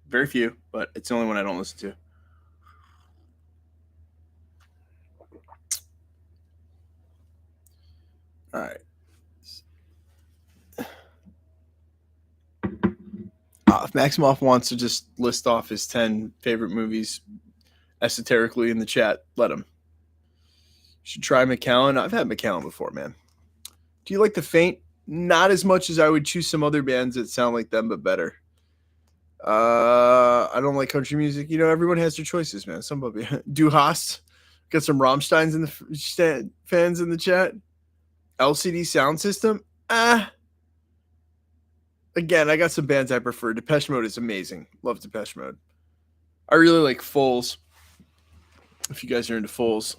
Speaker 1: very few, but it's the only one I don't listen to. All right. If Maximoff wants to just list off his 10 favorite movies esoterically in the chat, let him. Should try McAllen. I've had McAllen before, man. Do you like The Faint? Not as much as I would choose some other bands that sound like them, but better. I don't like country music. Everyone has their choices, man. Somebody Du Hast. Got some Rammsteins in the fans in the chat. LCD Sound System. Again, I got some bands I prefer. Depeche Mode is amazing. Love Depeche Mode. I really like Foals. If you guys are into Foals,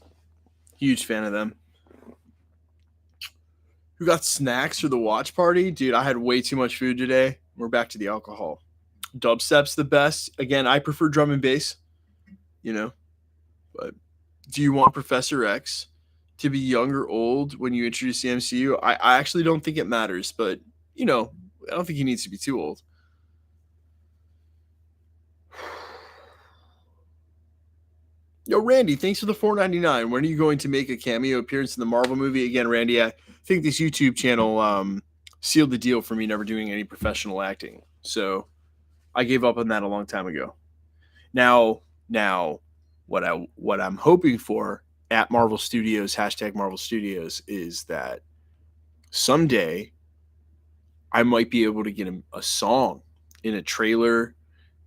Speaker 1: huge fan of them. Who got snacks for the watch party? Dude, I had way too much food today. We're back to the alcohol. Dubstep's the best. Again, I prefer drum and bass, but do you want Professor X to be young or old when you introduce the MCU? I actually don't think it matters, but, I don't think he needs to be too old. Yo, Randy, thanks for the $4.99. When are you going to make a cameo appearance in the Marvel movie? Again, Randy, I think this YouTube channel sealed the deal for me never doing any professional acting. So I gave up on that a long time ago. Now, what I'm hoping for at Marvel Studios, #Marvel Studios, is that someday I might be able to get a song in a trailer,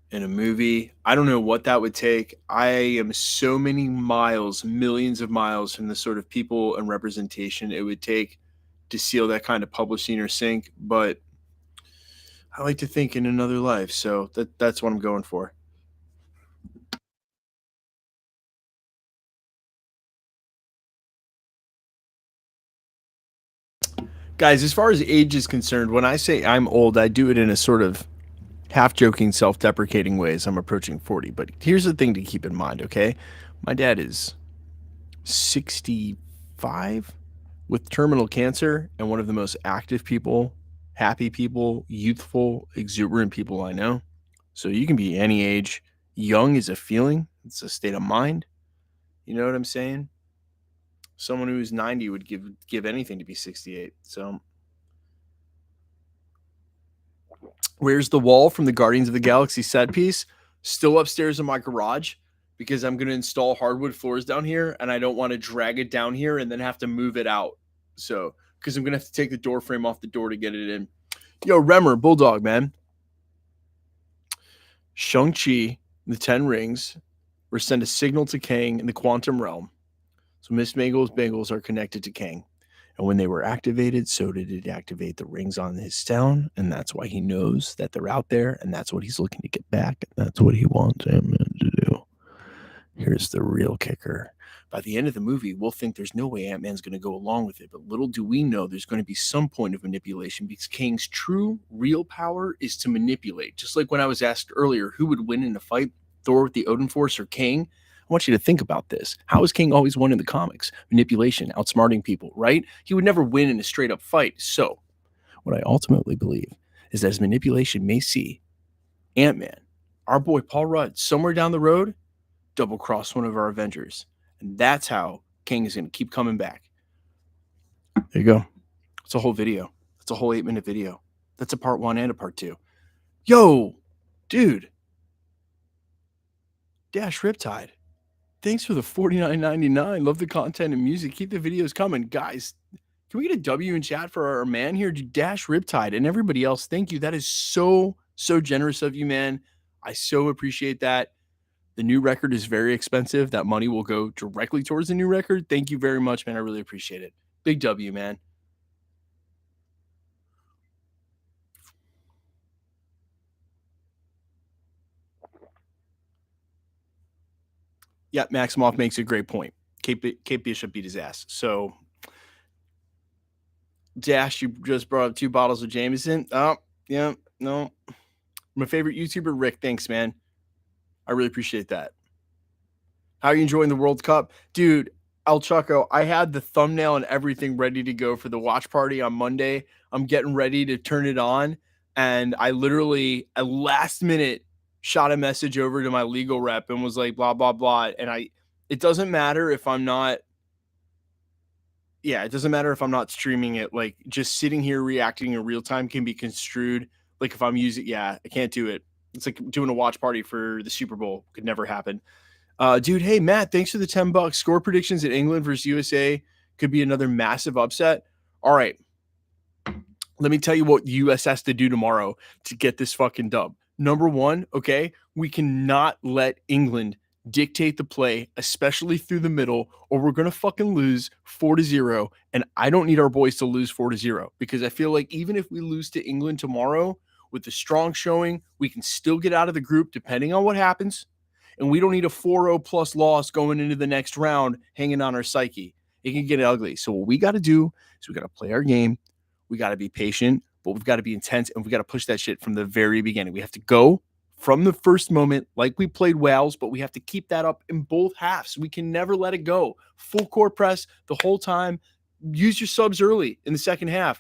Speaker 1: in a movie. I don't know what that would take. I am so many miles, millions of miles from the sort of people and representation it would take to seal that kind of publishing or sync, but I like to think in another life, so that's what I'm going for. Guys, as far as age is concerned, when I say I'm old, I do it in a sort of half-joking, self-deprecating way as I'm approaching 40. But here's the thing to keep in mind, okay? My dad is 65 with terminal cancer and one of the most active people, happy people, youthful, exuberant people I know. So you can be any age. Young is a feeling. It's a state of mind. You know what I'm saying? Someone who's 90 would give anything to be 68. So where's the wall from the Guardians of the Galaxy set piece? still upstairs in my garage because I'm going to install hardwood floors down here and I don't want to drag it down here and then have to move it out. So, because I'm going to have to take the door frame off the door to get it in. Yo, Remmer, Bulldog, man. Shang-Chi, the 10 rings, were sent a signal to Kang in the quantum realm. So Miss Mangle's Bangles are connected to Kang. And when they were activated, so did it activate the rings on his stone. And that's why he knows that they're out there. And that's what he's looking to get back. And that's what he wants Ant-Man to do. Here's the real kicker. By the end of the movie, we'll think there's no way Ant-Man's going to go along with it. But little do we know there's going to be some point of manipulation because Kang's true, real power is to manipulate. Just like when I was asked earlier, who would win in a fight, Thor with the Odin Force or Kang? I want you to think about this. How has Kang always won in the comics? Manipulation, outsmarting people, right? He would never win in a straight up fight. So, what I ultimately believe is that his manipulation may see Ant-Man, our boy Paul Rudd, somewhere down the road, double cross one of our Avengers. And that's how Kang is going to keep coming back. There you go. It's a whole video. It's a whole 8-minute video. That's a part 1 and a part 2. Yo, dude. Dash Riptide. Thanks for the $49.99. Love the content and music. Keep the videos coming. Guys, can we get a W in chat for our man here? Dash Riptide and everybody else. Thank you. That is so generous of you, man. I so appreciate that. The new record is very expensive. That money will go directly towards the new record. Thank you very much, man. I really appreciate it. Big W, man. Yeah, Maximoff makes a great point. Kate Bishop beat his ass. So, Dash, you just brought up 2 bottles of Jameson. Oh, yeah, no. My favorite YouTuber, Rick. Thanks, man. I really appreciate that. How are you enjoying the World Cup? Dude, El Chucko, I had the thumbnail and everything ready to go for the watch party on Monday. I'm getting ready to turn it on. And I literally, at last minute, shot a message over to my legal rep and was like, blah, blah, blah. And it doesn't matter if I'm not, it doesn't matter if I'm not streaming it. Like, just sitting here reacting in real time can be construed. Like, if I'm using, I can't do it. It's like doing a watch party for the Super Bowl. Could never happen. Dude, hey, Matt, thanks for the $10. Score predictions at England versus USA could be another massive upset. All right. Let me tell you what the US has to do tomorrow to get this fucking dub. Number 1, okay, we cannot let England dictate the play, especially through the middle, or we're going to fucking lose 4-0. And I don't need our boys to lose 4-0 because I feel like even if we lose to England tomorrow with a strong showing, we can still get out of the group depending on what happens. And we don't need a 4-0 plus loss going into the next round hanging on our psyche. It can get ugly. So what we got to do is we got to play our game. We got to be patient, but we've got to be intense, and we got to push that shit from the very beginning. We have to go from the first moment like we played Wales, but we have to keep that up in both halves. We can never let it go. Full court press the whole time. Use your subs early in the second half.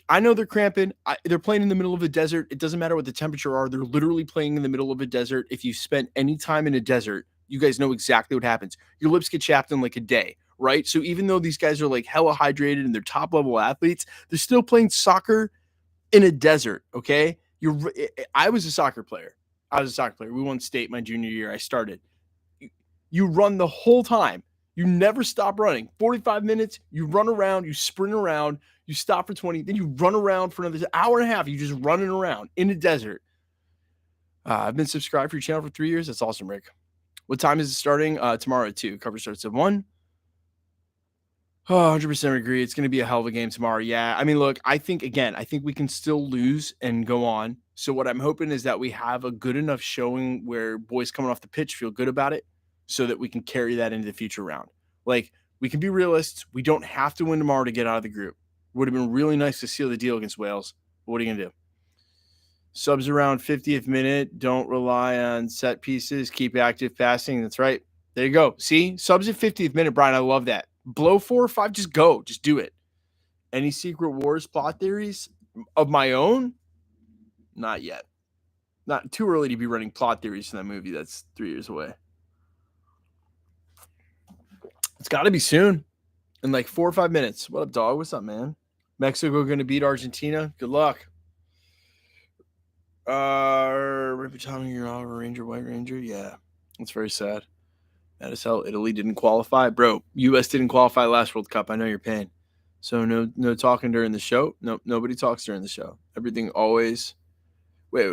Speaker 1: I know they're cramping. They're playing in the middle of a desert. It doesn't matter what the temperature are. They're literally playing in the middle of a desert. If you spent any time in a desert, you guys know exactly what happens. Your lips get chapped in like a day, right? So even though these guys are like hella hydrated and they're top level athletes, they're still playing soccer in a desert, okay? I was a soccer player. We won state my junior year. I started. You run the whole time. You never stop running. 45 minutes, you run around, you sprint around, you stop for 20, then you run around for another hour and a half. You just running around in a desert. I've been subscribed for your channel for 3 years. That's awesome, Rick. What time is it starting? Tomorrow at 2. Coverage starts at 1. Oh, 100% agree. It's going to be a hell of a game tomorrow. Yeah. I mean, look, I think we can still lose and go on. So what I'm hoping is that we have a good enough showing where boys coming off the pitch feel good about it so that we can carry that into the future round. Like, we can be realists. We don't have to win tomorrow to get out of the group. Would have been really nice to seal the deal against Wales. But what are you going to do? Subs around 50th minute. Don't rely on set pieces. Keep active passing. That's right. There you go. See? Subs at 50th minute, Brian. I love that. Blow 4 or 5. Just go. Just do it. Any Secret Wars plot theories of my own? Not yet. Not too early to be running plot theories for that movie. That's 3 years away. It's got to be soon. In like 4 or 5 minutes. What up, dog? What's up, man? Mexico going to beat Argentina? Good luck. Rip Tommy, you're all Ranger, White Ranger. Yeah, that's very sad. That is hell. Italy didn't qualify, bro. U.S. didn't qualify last World Cup. I know your pain. So no talking during the show. No, nobody talks during the show. Everything always. Wait.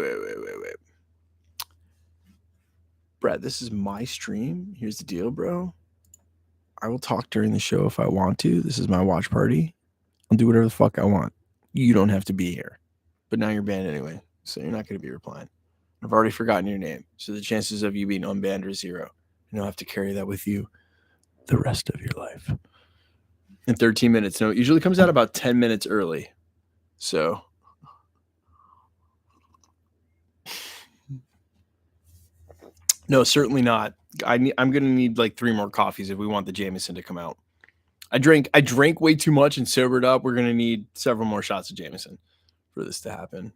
Speaker 1: Brad, this is my stream. Here's the deal, bro. I will talk during the show if I want to. This is my watch party. I'll do whatever the fuck I want. You don't have to be here. But now you're banned anyway, so you're not going to be replying. I've already forgotten your name, so the chances of you being unbanned are 0. And you'll have to carry that with you the rest of your life. In 13 minutes. No, it usually comes out about 10 minutes early. So no, certainly not. I'm going to need like 3 more coffees if we want the Jameson to come out. I drank way too much and sobered up. We're going to need several more shots of Jameson for this to happen.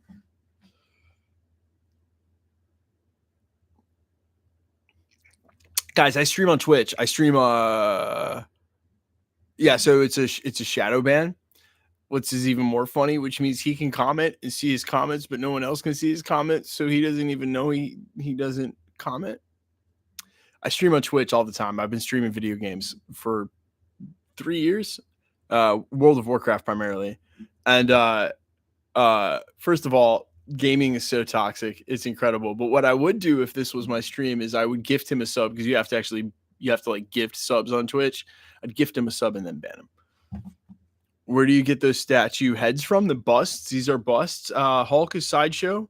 Speaker 1: Guys, I stream on Twitch. I stream yeah, so it's a shadow ban. What's is even more funny, which means he can comment and see his comments, but no one else can see his comments, so he doesn't even know he doesn't comment. I stream on Twitch all the time. I've been streaming video games for 3 years, World of Warcraft primarily. And first of all, gaming is so toxic. It's incredible. But what I would do if this was my stream is I would gift him a sub, because you have to like gift subs on Twitch. I'd gift him a sub and then ban him. Where do you get those statue heads from? The busts. These are busts. Hulk is Sideshow.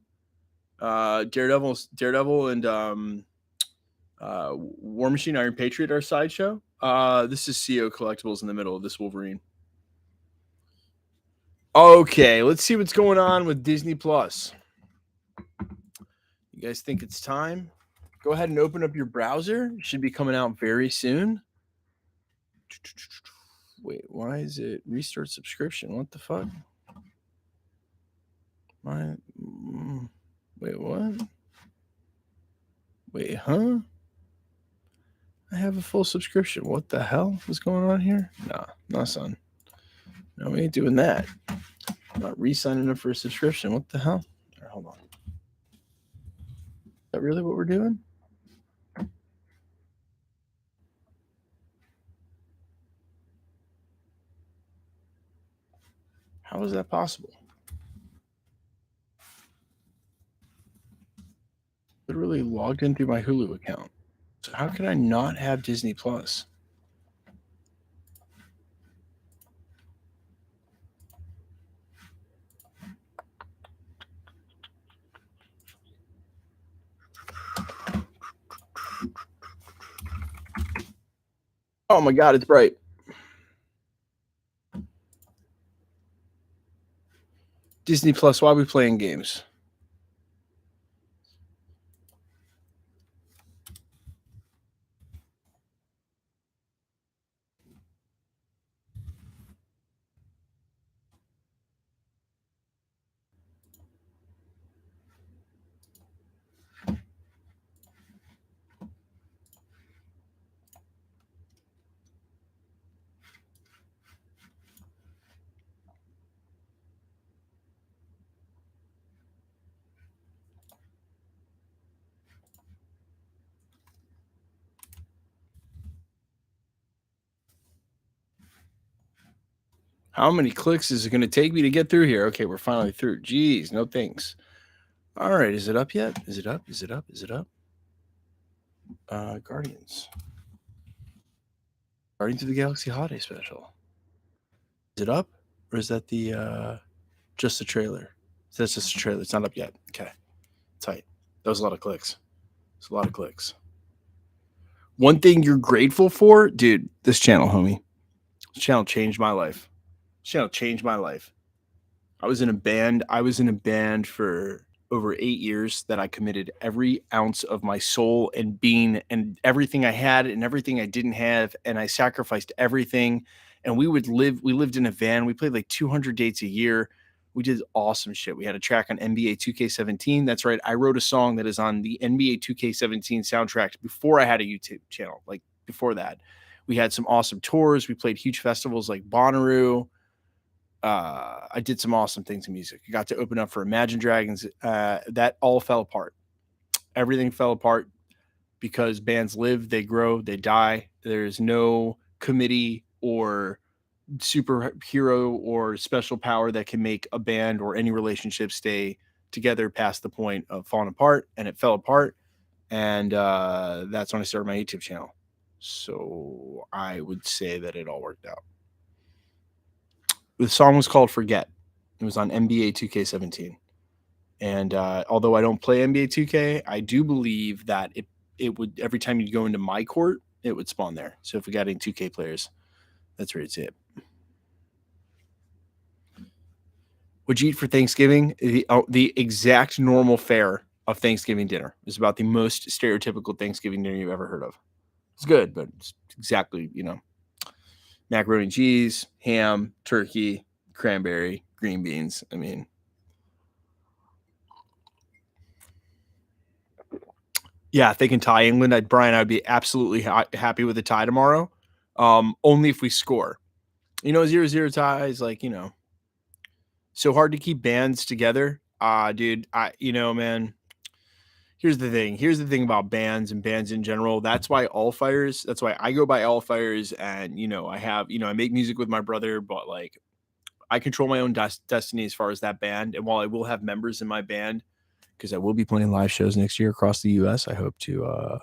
Speaker 1: Daredevil and War Machine, Iron Patriot are Sideshow. This is CO Collectibles in the middle of this Wolverine. Okay, let's see what's going on with Disney Plus. You guys think it's time? Go ahead and open up your browser. It should be coming out very soon. Wait, why is it restart subscription? What the fuck? Wait, what? Wait, huh? I have a full subscription. What the hell is going on here? Nah, son. No, we ain't doing that. I'm not re-signing up for a subscription. What the hell? Right, hold on. Is that really what we're doing? How is that possible? Literally logged in through my Hulu account. So how can I not have Disney Plus? Oh my God, it's bright. Disney Plus, why are we playing games? How many clicks is it going to take me to get through here? Okay, we're finally through. Jeez, no thanks. All right, is it up yet? Is it up? Is it up? Is it up? Guardians of the Galaxy Holiday Special. Is it up? Or is that the just the trailer? That's just a trailer. It's not up yet. Okay. Tight. That was a lot of clicks. It's a lot of clicks. One thing you're grateful for, dude, this channel, homie. This channel changed my life. This channel changed my life. I was in a band for over 8 years that I committed every ounce of my soul and being and everything I had and everything I didn't have. And I sacrificed everything. And we lived in a van. We played like 200 dates a year. We did awesome shit. We had a track on NBA 2K17. That's right. I wrote a song that is on the NBA 2K17 soundtrack before I had a YouTube channel. Like before that, we had some awesome tours. We played huge festivals like Bonnaroo. I did some awesome things in music. I got to open up for Imagine Dragons. That all fell apart. Everything fell apart because bands live, they grow, they die. There's no committee or superhero or special power that can make a band or any relationship stay together past the point of falling apart. And it fell apart. And that's when I started my YouTube channel. So I would say that it all worked out. The song was called Forget. It was on NBA 2K17. And although I don't play NBA 2K, I do believe that it would, every time you go into my court, it would spawn there. So if we got any 2K players, that's where it's at. What'd you eat for Thanksgiving? The exact normal fare of Thanksgiving dinner is about the most stereotypical Thanksgiving dinner you've ever heard of. It's good, but it's exactly, macaroni and cheese, ham, turkey, cranberry, green beans. I mean, yeah, if they can tie England, I'd be absolutely happy with a tie tomorrow. Only if we score. 0-0 ties, so hard to keep bands together. Dude, man, here's the thing. Here's the thing about bands and bands in general. That's why I go by All Fires. And, I make music with my brother, but I control my own destiny as far as that band. And while I will have members in my band, because I will be playing live shows next year across the US, I hope to,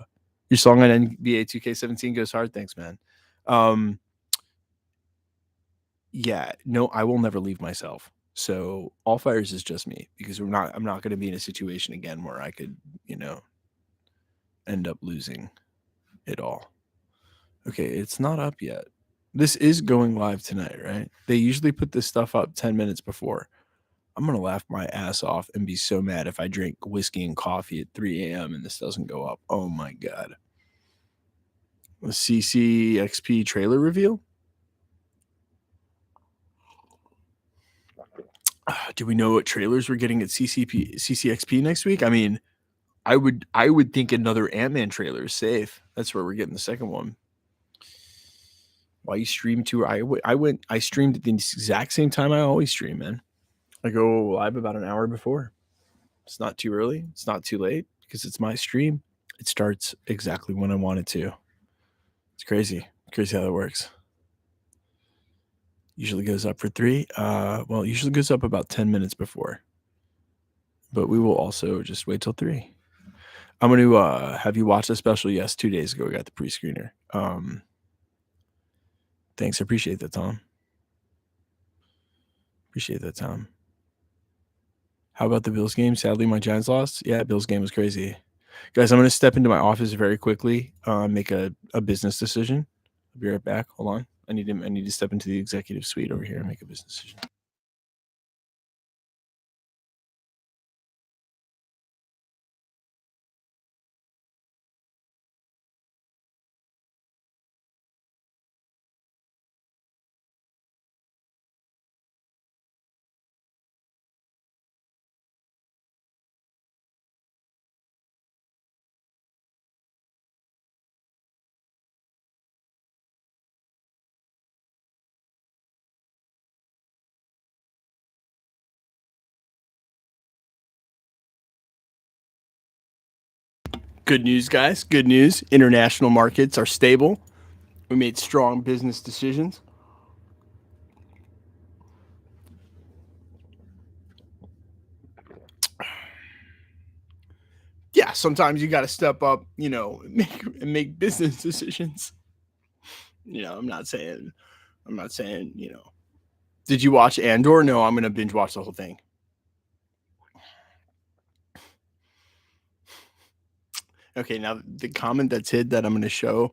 Speaker 1: your song on NBA 2K17 goes hard. Thanks, man. Yeah, no, I will never leave myself. So All Fires is just me, because I'm not going to be in a situation again where I could, end up losing it all. Okay, it's not up yet. This is going live tonight, right? They usually put this stuff up 10 minutes before. I'm going to laugh my ass off and be so mad if I drink whiskey and coffee at 3 a.m. and this doesn't go up. Oh my God. The CCXP trailer reveal? Do we know what trailers we're getting at CCXP next week? I mean, I would think another Ant-Man trailer is safe. That's where we're getting the second one. Why you stream to? I streamed at the exact same time I always stream, man. I go live about an hour before. It's not too early. It's not too late because it's my stream. It starts exactly when I want it to. It's crazy. Crazy how that works. Usually goes up for 3. Well, it usually goes up about 10 minutes before. But we will also just wait till 3. I'm going to have you watch the special. Yes, 2 days ago we got the pre-screener. Thanks. I appreciate that, Tom. Appreciate that, Tom. How about the Bills game? Sadly, my Giants lost. Yeah, Bills game was crazy. Guys, I'm going to step into my office very quickly, make a business decision. I'll be right back. Hold on. I need to step into the executive suite over here and make a business decision. Good news, guys. Good news. International markets are stable. We made strong business decisions. Yeah, sometimes you got to step up, make business decisions. I'm not saying, Did you watch Andor? No, I'm going to binge watch the whole thing. Okay, now the comment that's hid that I'm going to show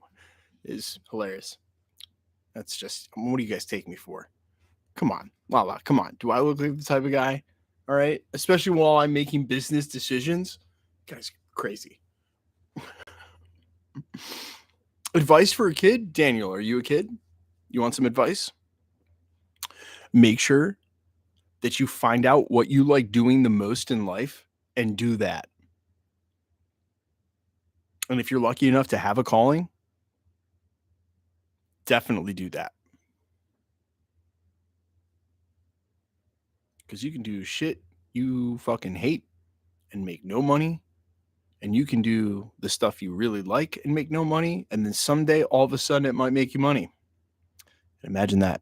Speaker 1: is hilarious. That's just, what do you guys take me for? Come on, Lala, come on. Do I look like the type of guy? All right, especially while I'm making business decisions. Guys, crazy. Advice for a kid? Daniel, are you a kid? You want some advice? Make sure that you find out what you like doing the most in life and do that. And if you're lucky enough to have a calling, definitely do that. because you can do shit you fucking hate and make no money, and you can do the stuff you really like and make no money, and then someday all of a sudden it might make you money. Imagine that.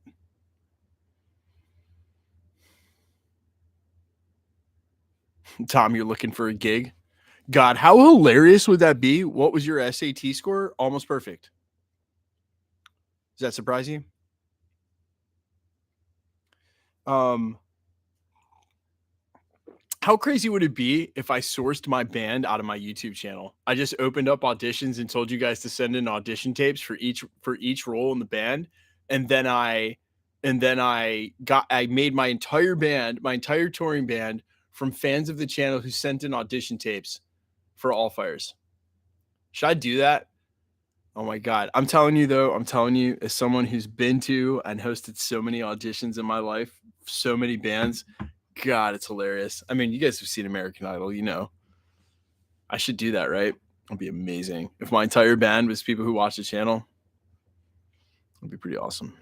Speaker 1: Tom, you're looking for a gig? God, how hilarious would that be? What was your SAT score? Almost perfect. Does that surprise you? Um, how crazy would it be if I sourced my band out of my YouTube channel? I just opened up auditions and told you guys to send in audition tapes for each role in the band, and then I made my entire band, my entire touring band, from fans of the channel who sent in audition tapes for All Fires. Should I do that? Oh my God. I'm telling you, though, I'm telling you, as someone who's been to and hosted so many auditions in my life, so many bands, God, it's hilarious. I mean, you guys have seen American Idol, you know. I should do that, right? It'd be amazing. If my entire band was people who watch the channel, it'd be pretty awesome.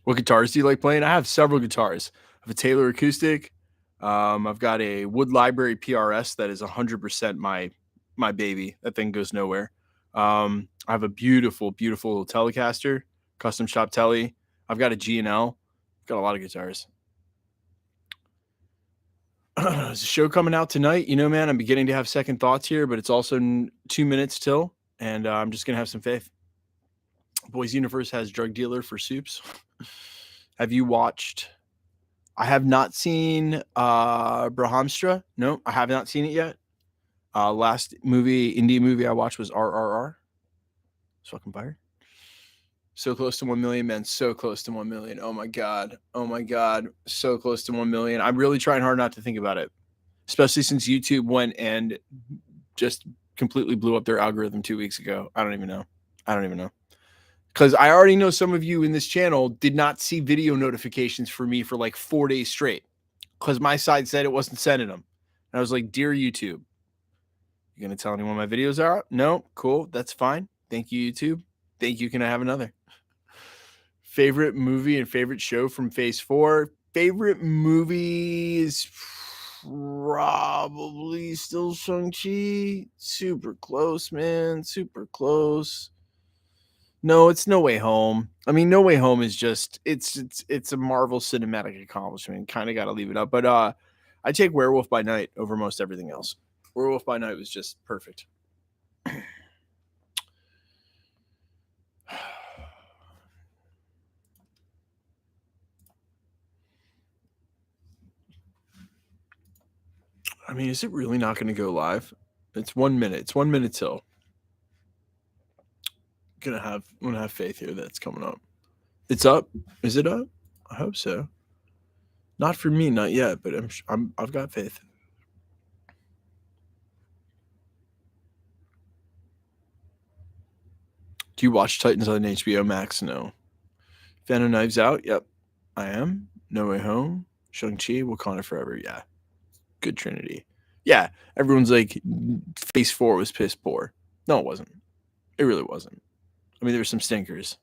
Speaker 1: What guitars do you like playing? I have several guitars. I have a Taylor acoustic. I've got a Wood Library PRS that is 100% my baby. That thing goes nowhere. I have a beautiful, beautiful Telecaster, custom shop Telly. I've got a G&L. I've got a lot of guitars. There's a show coming out tonight. You know, man, I'm beginning to have second thoughts here, but it's also 2 minutes till, and I'm just going to have some faith. Boys Universe has Drug Dealer for Soups. Have you watched? I have not seen Brahmstra. No, I have not seen it yet. Last indie movie I watched was RRR. It's fucking fire. So close to 1 million, man. So close to 1 million. Oh my God. Oh my God. So close to 1 million. I'm really trying hard not to think about it, especially since YouTube went and just completely blew up their algorithm 2 weeks ago. I don't even know. Because I already know some of you in this channel did not see video notifications for me for like 4 days straight because my side said it wasn't sending them. And I was like, dear YouTube, you going to tell anyone my videos are out? No? Cool. That's fine. Thank you, YouTube. Thank you. Can I have another? Favorite movie and favorite show from Phase 4? Favorite movie is probably still Shang-Chi. Super close, man. Super close. No, it's No Way Home. I mean, No Way Home is just it's a Marvel cinematic accomplishment. Kind of got to leave it up, but I take Werewolf by Night over most everything else. Werewolf by Night was just perfect. I mean, is it really not going to go live? It's 1 minute. It's 1 minute till. I'm gonna have faith here that it's coming up. It's up. Is it up? I hope so. Not for me, not yet, but I've got faith. Do you watch Titans on HBO Max? No. Fan of Knives Out? Yep, I am. No Way Home, Shang-Chi, Wakanda Forever. Yeah, good trinity. Yeah, everyone's like, Phase 4 was piss poor. No, it wasn't. It really wasn't. I mean, there were some stinkers,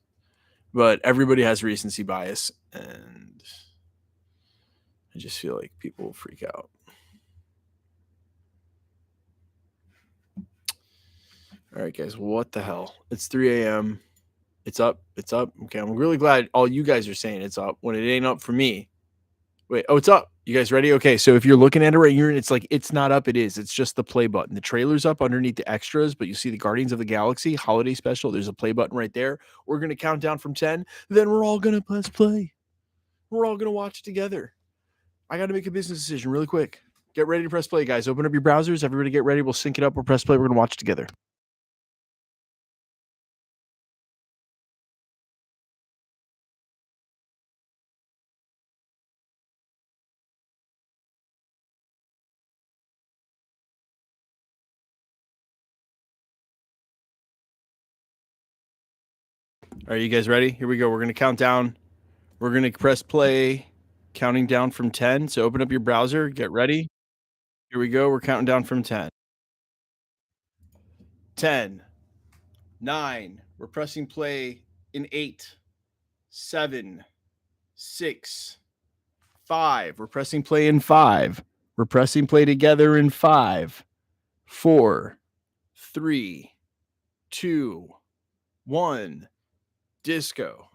Speaker 1: but everybody has recency bias, and I just feel like people will freak out. All right, guys. What the hell? It's 3 a.m. It's up. It's up. Okay, I'm really glad all you guys are saying it's up when it ain't up for me. Wait, oh, it's up. You guys ready? Okay, so if you're looking at it right here and it's like it's not up, it is. It's just the play button. The trailer's up underneath the extras, but you see the Guardians of the Galaxy holiday special. There's a play button right there. We're gonna count down from 10. Then we're all gonna press play. We're all gonna watch together. I got to make a business decision really quick. Get ready to press play, guys. Open up your browsers. Everybody get ready. We'll sync it up. We'll press play. We're gonna watch together. Are you guys ready? Here we go. We're going to count down. We're going to press play, counting down from 10. So open up your browser. Get ready. Here we go. We're counting down from 10. 10, 9. We're pressing play in 8, 7, 6, 5. We're pressing play in 5. We're pressing play together in 5, 4, 3, 2, 1. Disco.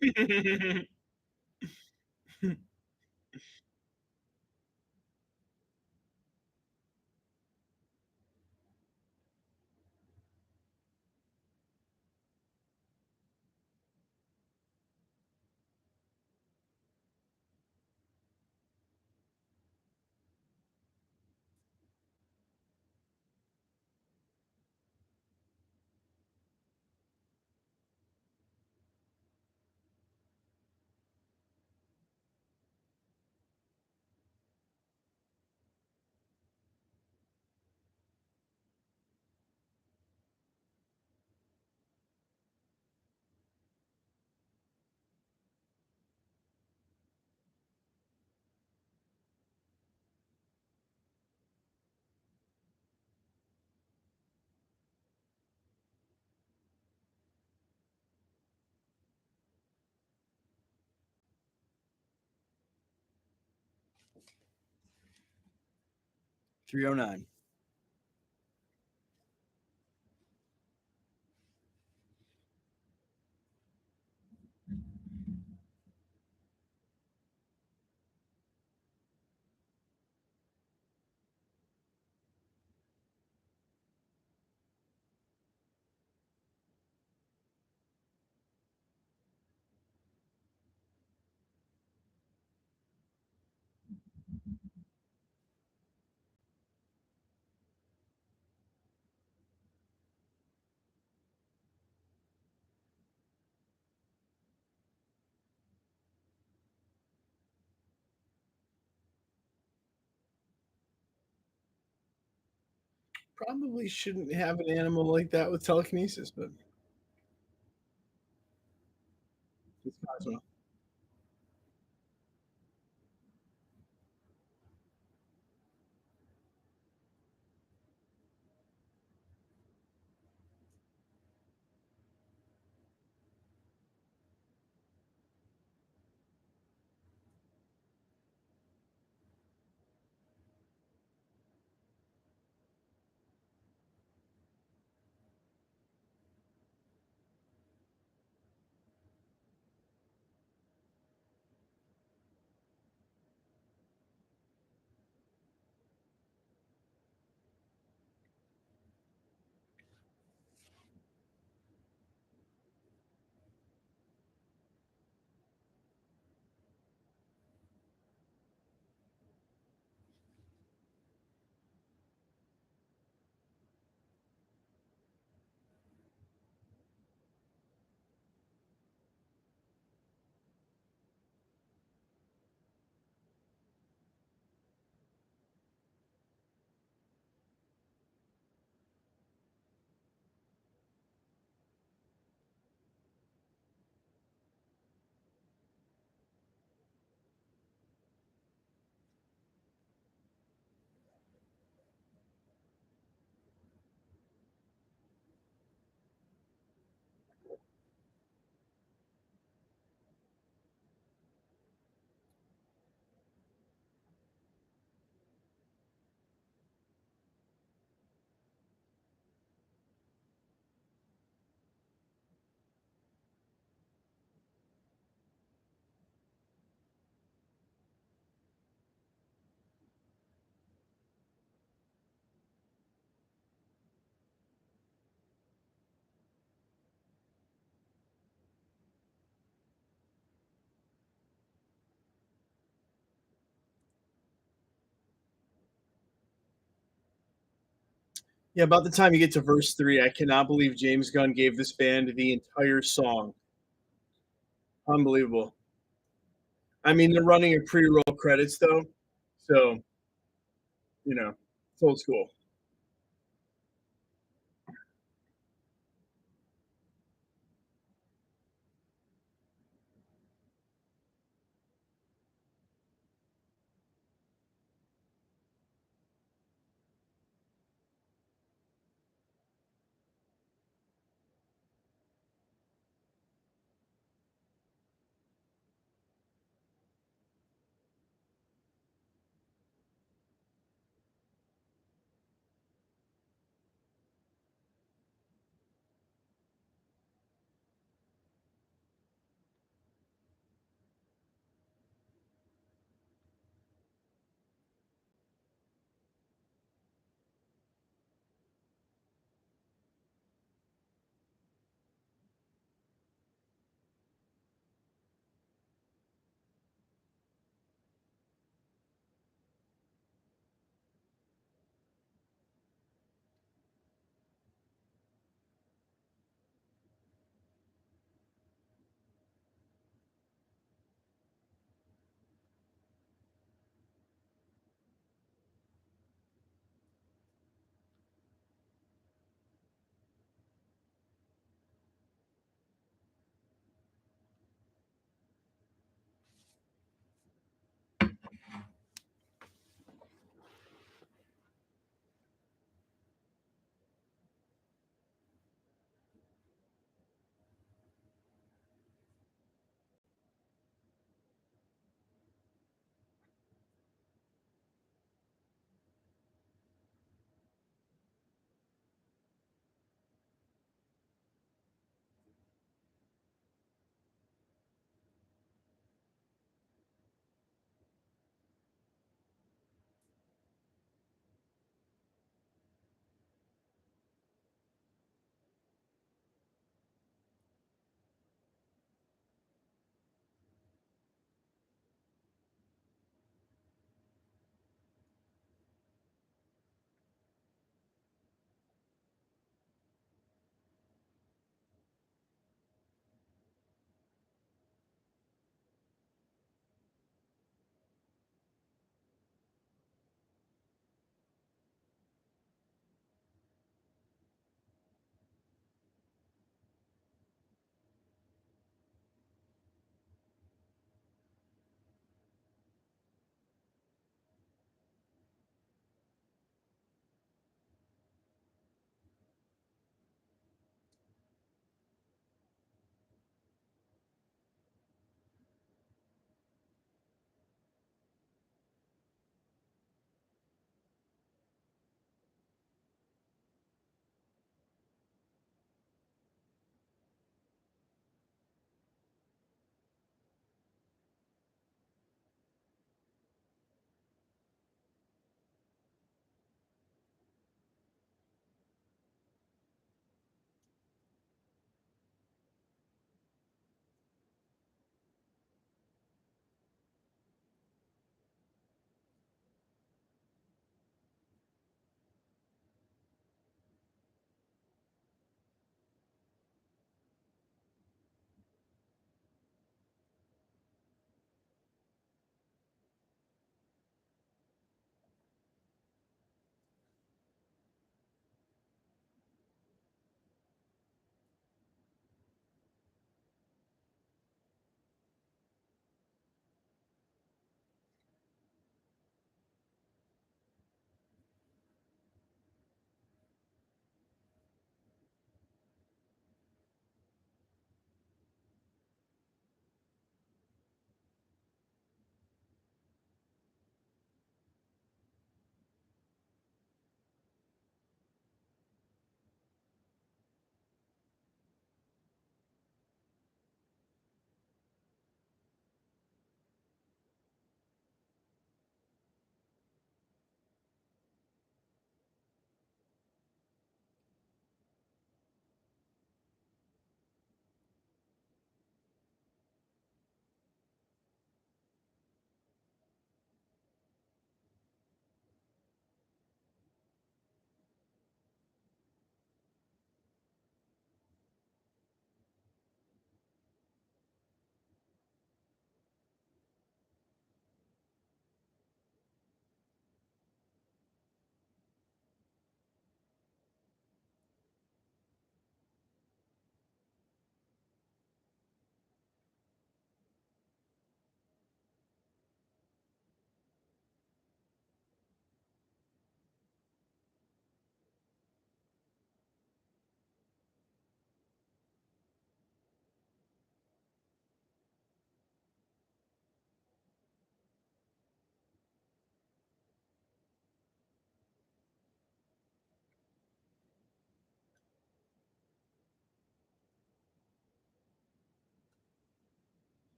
Speaker 1: Three 309. Probably shouldn't have an animal like that with telekinesis, but it's Cosmo. Yeah, about the time you get to verse 3, I cannot believe James Gunn gave this band the entire song. Unbelievable. I mean, they're running a pre-roll credits though, so it's old school.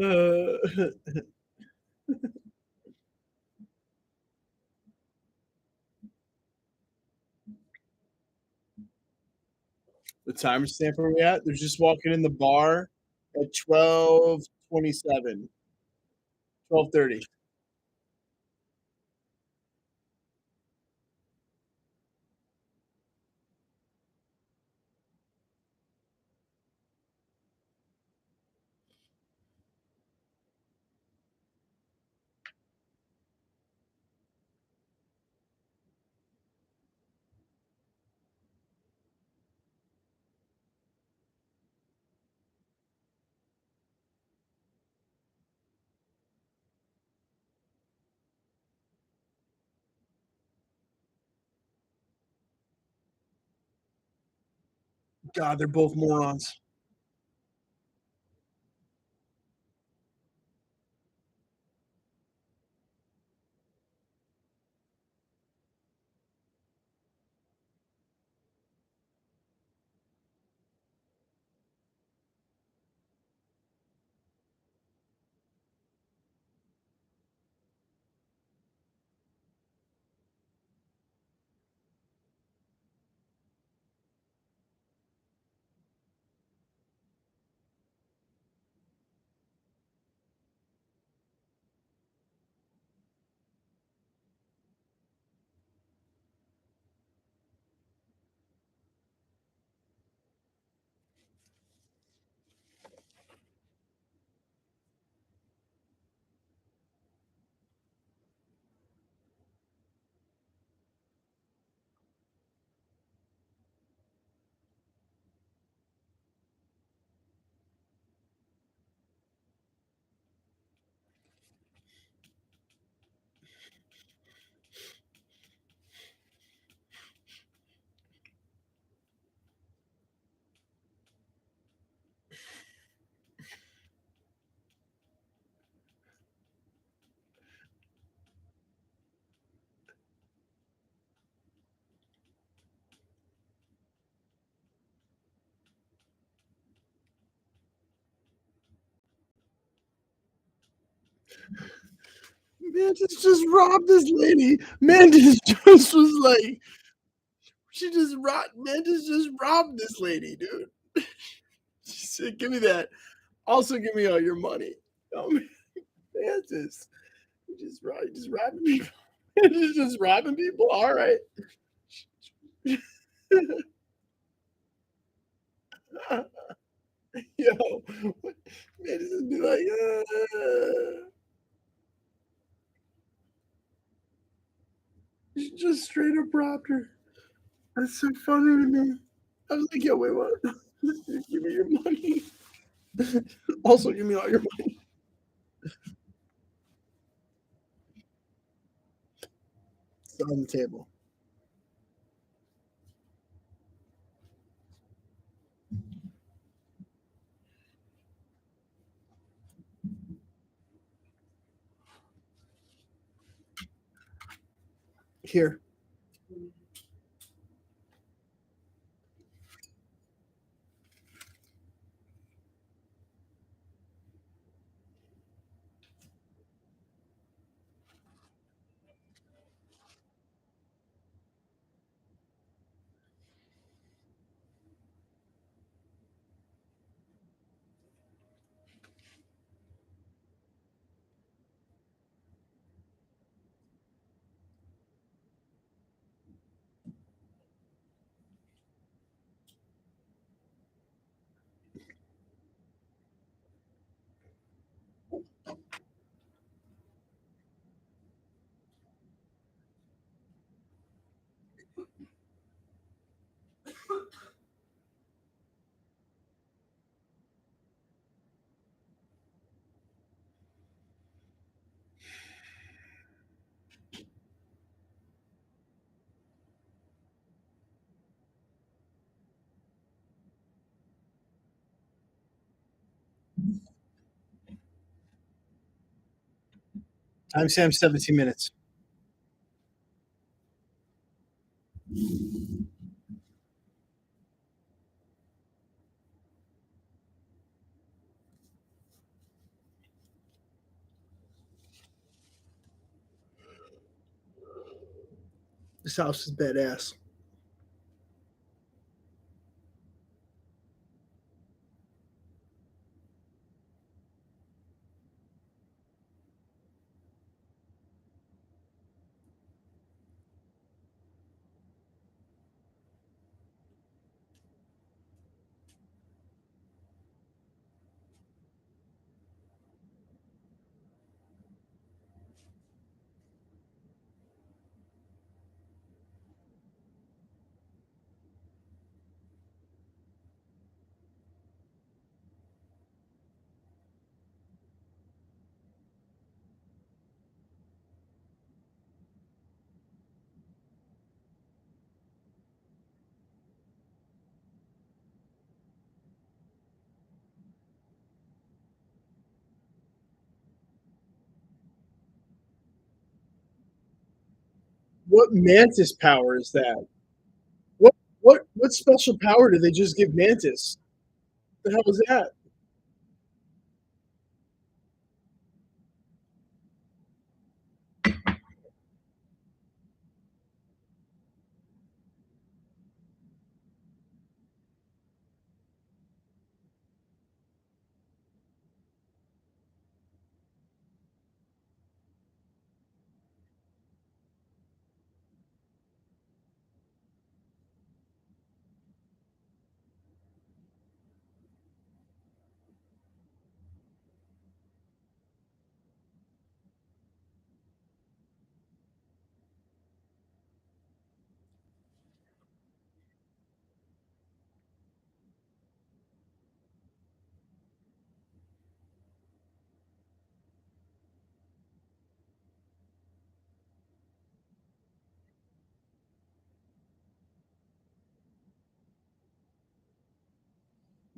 Speaker 1: Uh, the timestamp where we at? They're just walking in the bar at 12:27, 12:30. God, they're both morons. Mantis just robbed this lady. Mantis just was like, Mantis just robbed this lady, dude. She said, "Give me that. Also, give me all your money." Oh, Mantis, you just robbing people. Mantis just robbing people. All right. Yo, Mantis just be like, she just straight up robbed her. That's so funny to me. I was like, yo, wait, what? Give me your money. Also, give me all your money. It's on the table. Here. Timestamp 17 minutes.
Speaker 2: This house is badass. What Mantis power is that? What what special power did they just give Mantis? The hell was that?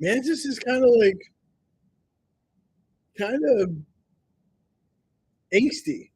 Speaker 2: Mantis is kind of angsty.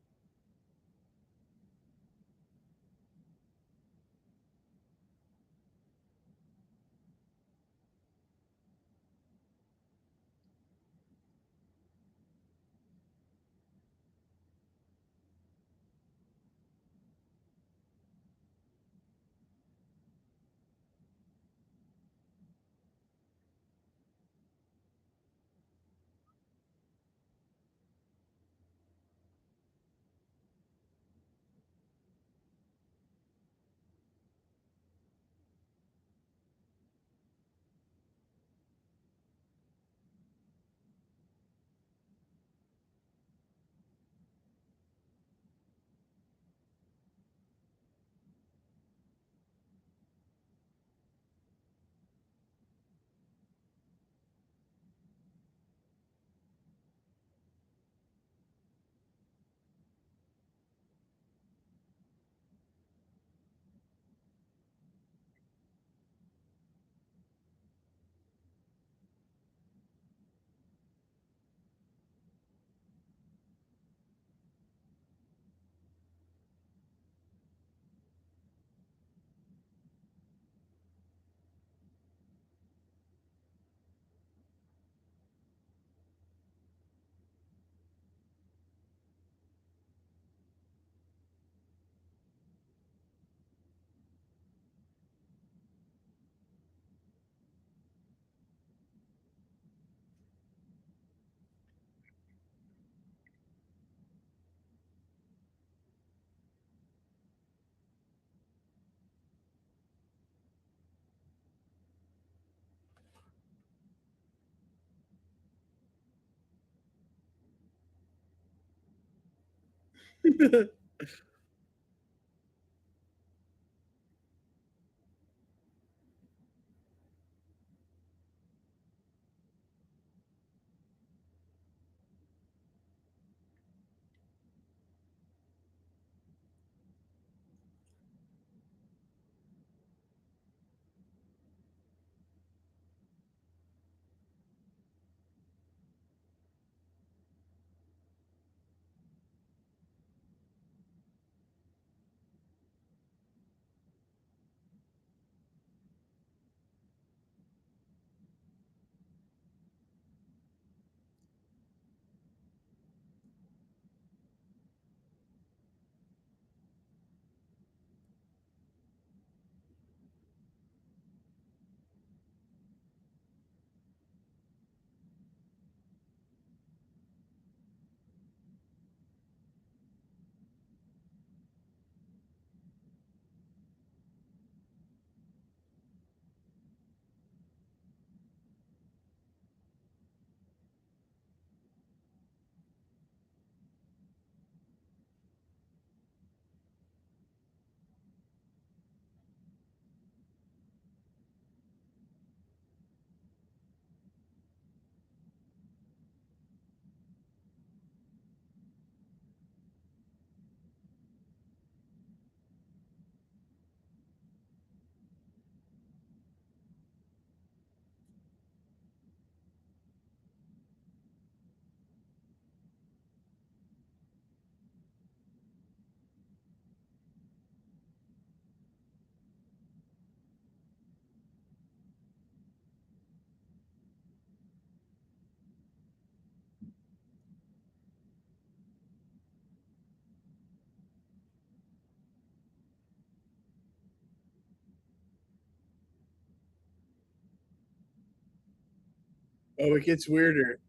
Speaker 2: Oh, it gets weirder.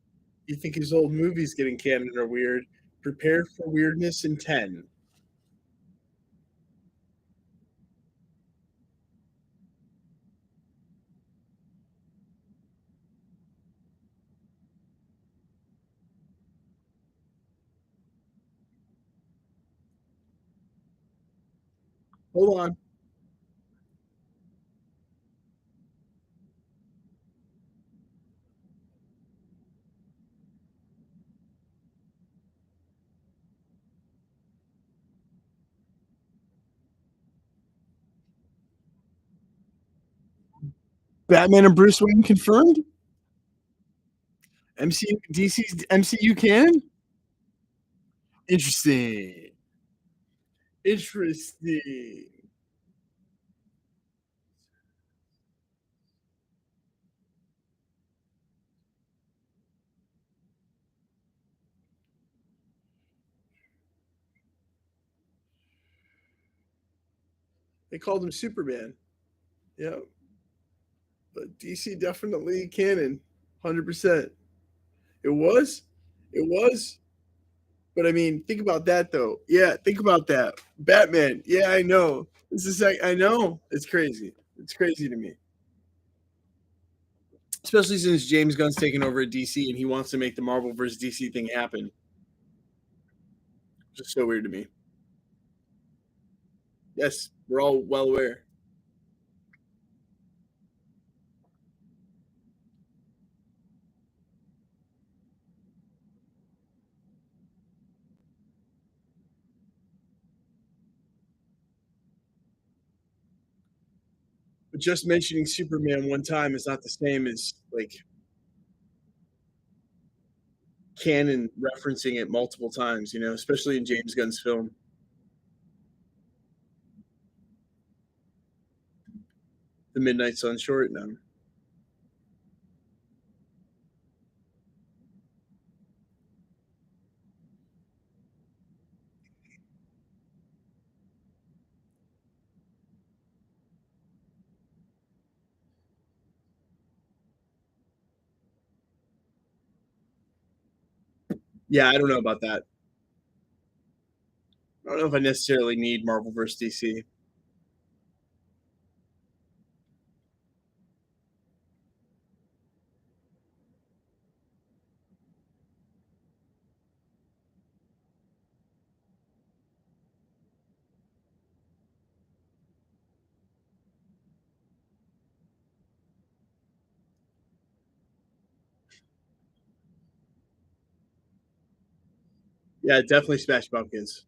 Speaker 2: You think his old movies getting canon are weird? Prepare for weirdness in 10. Hold on.
Speaker 1: Batman and Bruce Wayne confirmed? MCU DC's MCU canon? Interesting. Interesting.
Speaker 2: They called him Superman. Yeah, but DC definitely canon. 100%. It was. It was. But I mean, think about that though. Yeah, think about that. Batman. Yeah, I know. This is like I know. It's crazy. It's crazy to me. Especially since James Gunn's taken over at DC and he wants to make the Marvel versus DC thing happen. Just so weird to me. Yes, we're all well aware. But just mentioning Superman one time is not the same as like canon referencing it multiple times, you know, especially in James Gunn's film. The Midnight Sun short. No. Yeah, I don't know about that. I don't know if I necessarily need Marvel versus DC. Yeah, definitely Smash Pumpkins.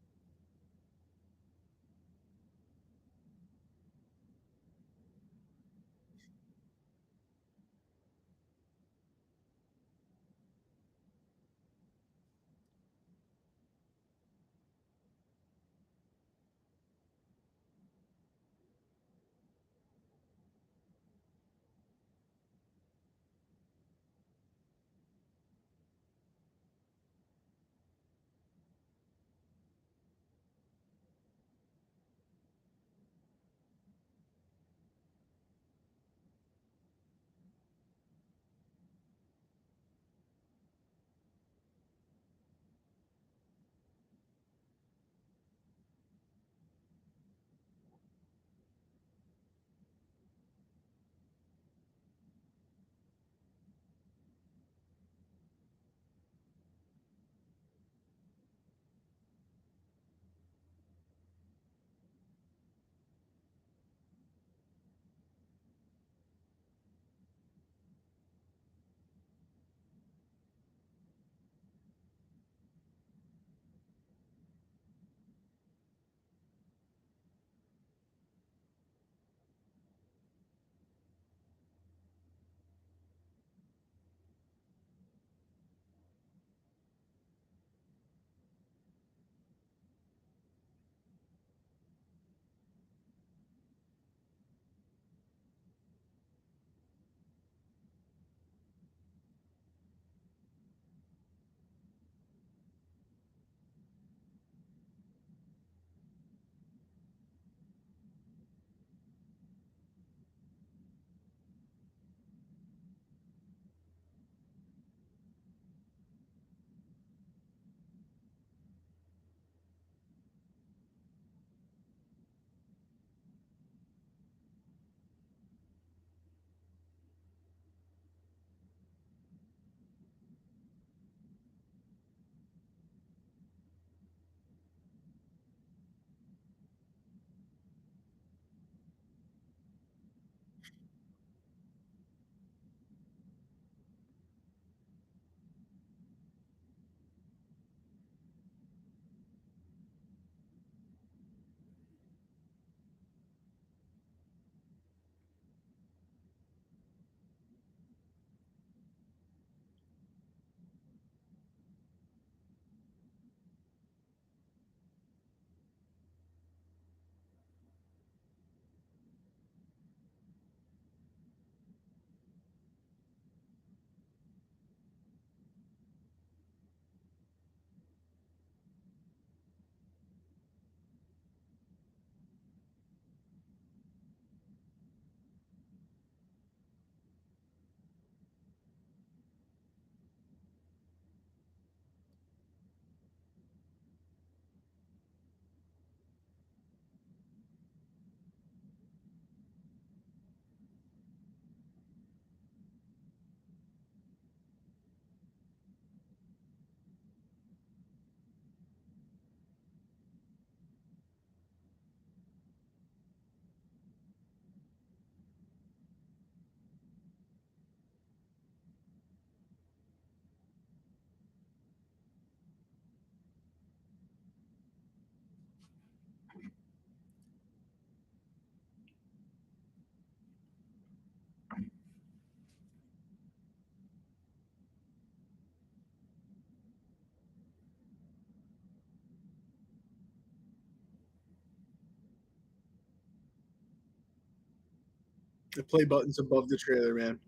Speaker 2: The play button's above the trailer, man.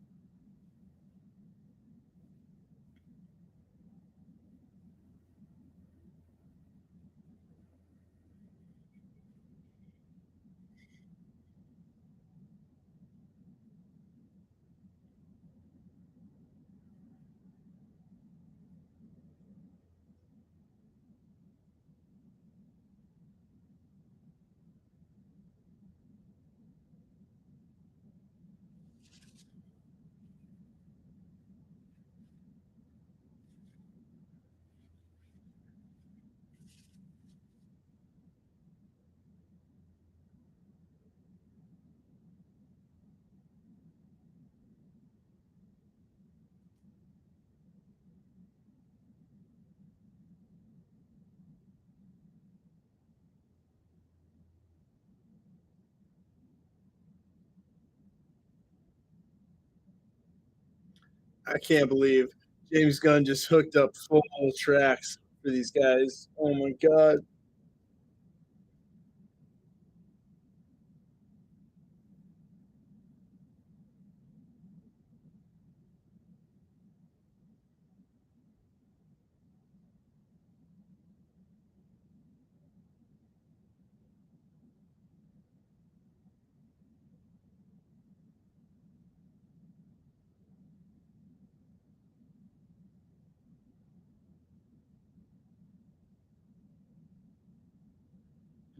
Speaker 2: I can't believe James Gunn just hooked up full tracks for these guys. Oh my god.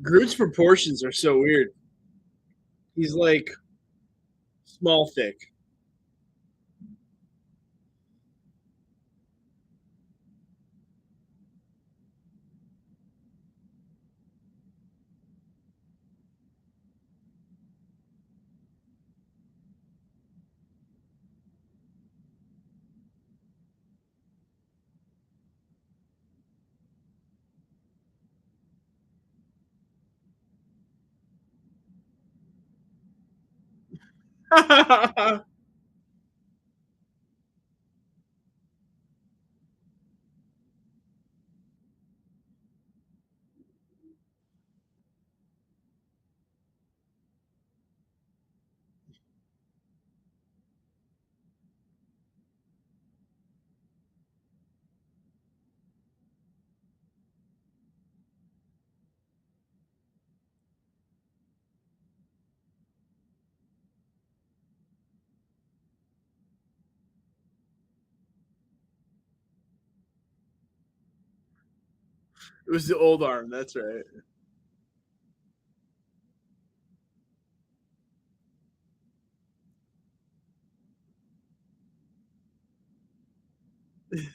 Speaker 2: Groot's proportions are so weird. He's like small thick. It was the old arm, that's right.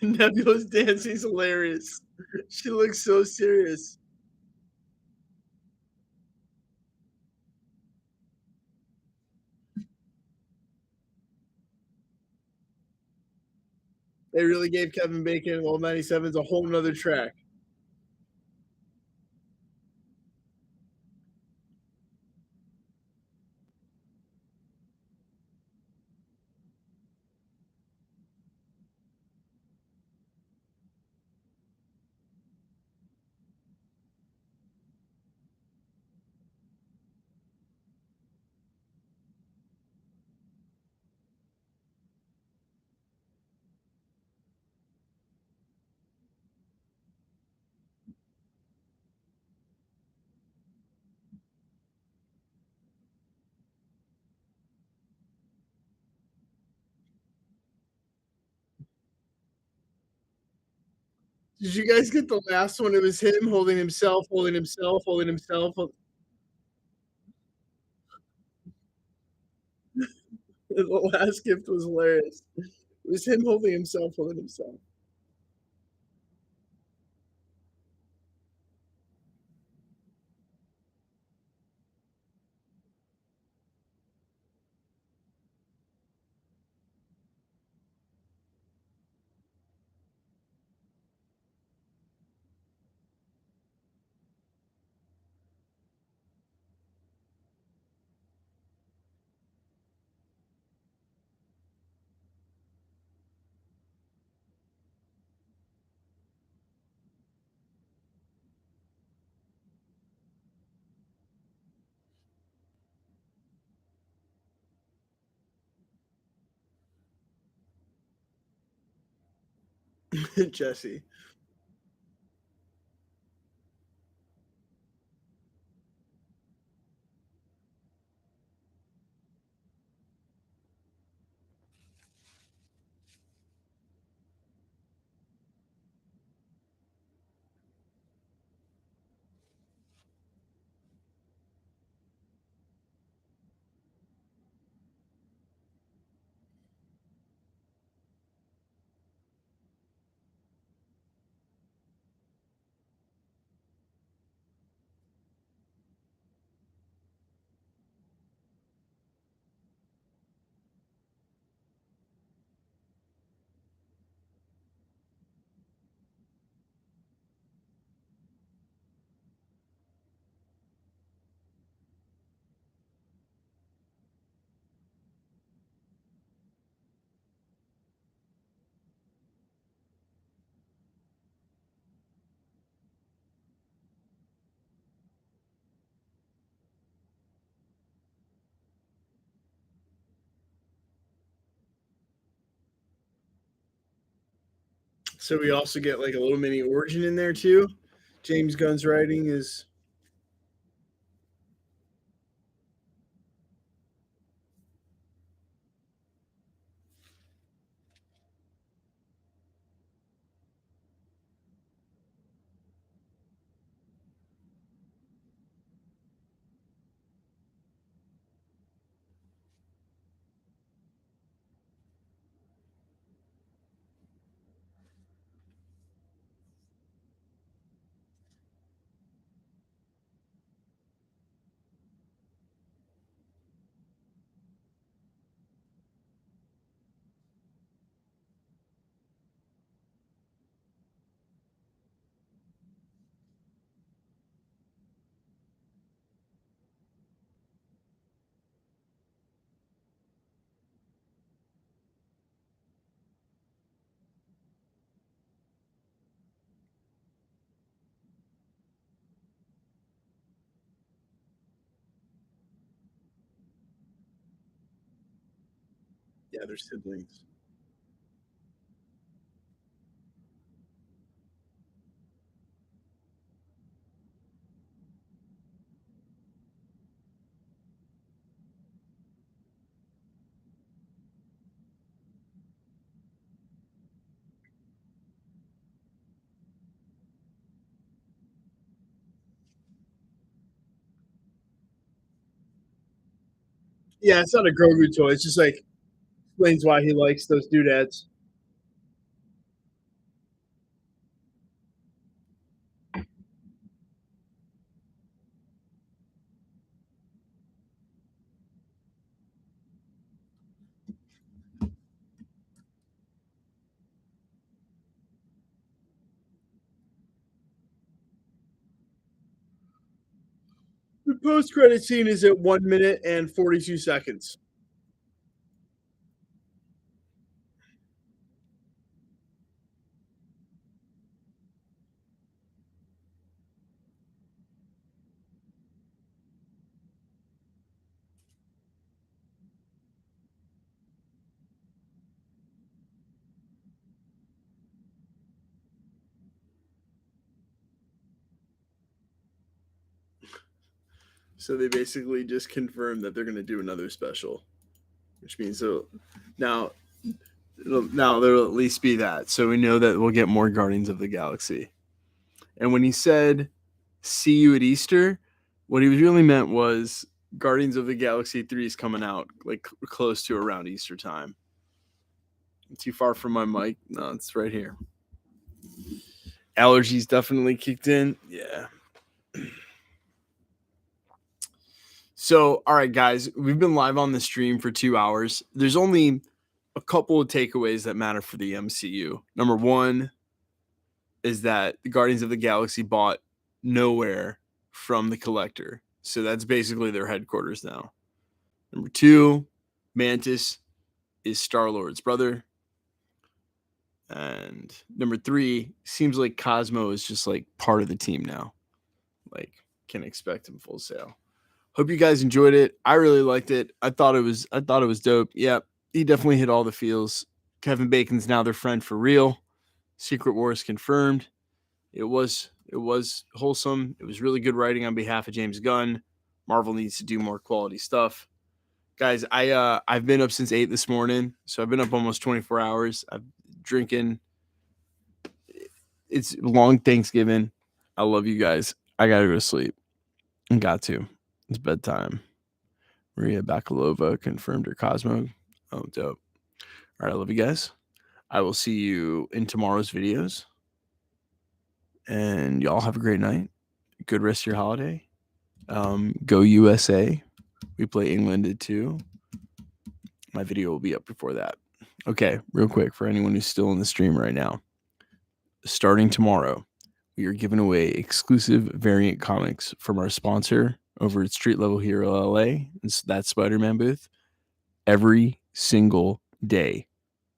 Speaker 2: Nebula's dancing's hilarious. She looks so serious. They really gave Kevin Bacon and Old 97s a whole nother track. Did you guys get the last one? It was him holding himself, holding himself, holding himself. The last gift was hilarious. It was him holding himself, holding himself. Jesse. So we also get like a little mini origin in there too. James Gunn's writing is yeah, they're siblings. Yeah, it's not a Grogu toy. It's just like explains why he likes those doodads. The post credit scene is at 1 minute and 42 seconds. So they basically just confirmed that they're going to do another special, which means now now there'll at least be that. So we know that we'll get more Guardians of the Galaxy. And when he said "see you at Easter," what he really meant was Guardians of the Galaxy 3 is coming out like close to around Easter time. Too far from my mic? No, it's right here. Allergies definitely kicked in. Yeah. So, all right, guys, we've been live on the stream for 2 hours. There's only a couple of takeaways that matter for the MCU. Number one is that the Guardians of the Galaxy bought Nowhere from the Collector. So that's basically their headquarters now. Number two, Mantis is Star Lord's brother. And number three, seems like Cosmo is just like part of the team now. Like, can expect him full sale. Hope you guys enjoyed it. I really liked it. I thought it was dope. Yeah, he definitely hit all the feels. Kevin Bacon's now their friend for real.
Speaker 1: Secret Wars confirmed. It was wholesome. It was really good writing on behalf of James Gunn. Marvel needs to do more quality stuff. Guys, I've been up since 8 this morning, so I've been up almost 24 hours. I'm drinking. It's long Thanksgiving. I love you guys. I gotta go to sleep. Got to. It's bedtime. Maria Bakalova confirmed her Cosmo. Oh, dope. All right, I love you guys. I will see you in tomorrow's videos. And y'all have a great night. Good rest of your holiday. Go USA. We play England at 2. My video will be up before that. Okay, real quick for anyone who's still in the stream right now. Starting tomorrow, we are giving away exclusive variant comics from our sponsor over at Street Level Hero LA. It's that Spider-Man booth. Every single day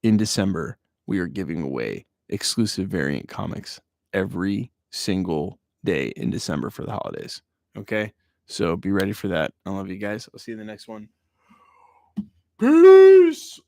Speaker 1: in December, we are giving away exclusive variant comics every single day in December for the holidays. Okay? So be ready for that. I love you guys. I'll see you in the next one. Peace.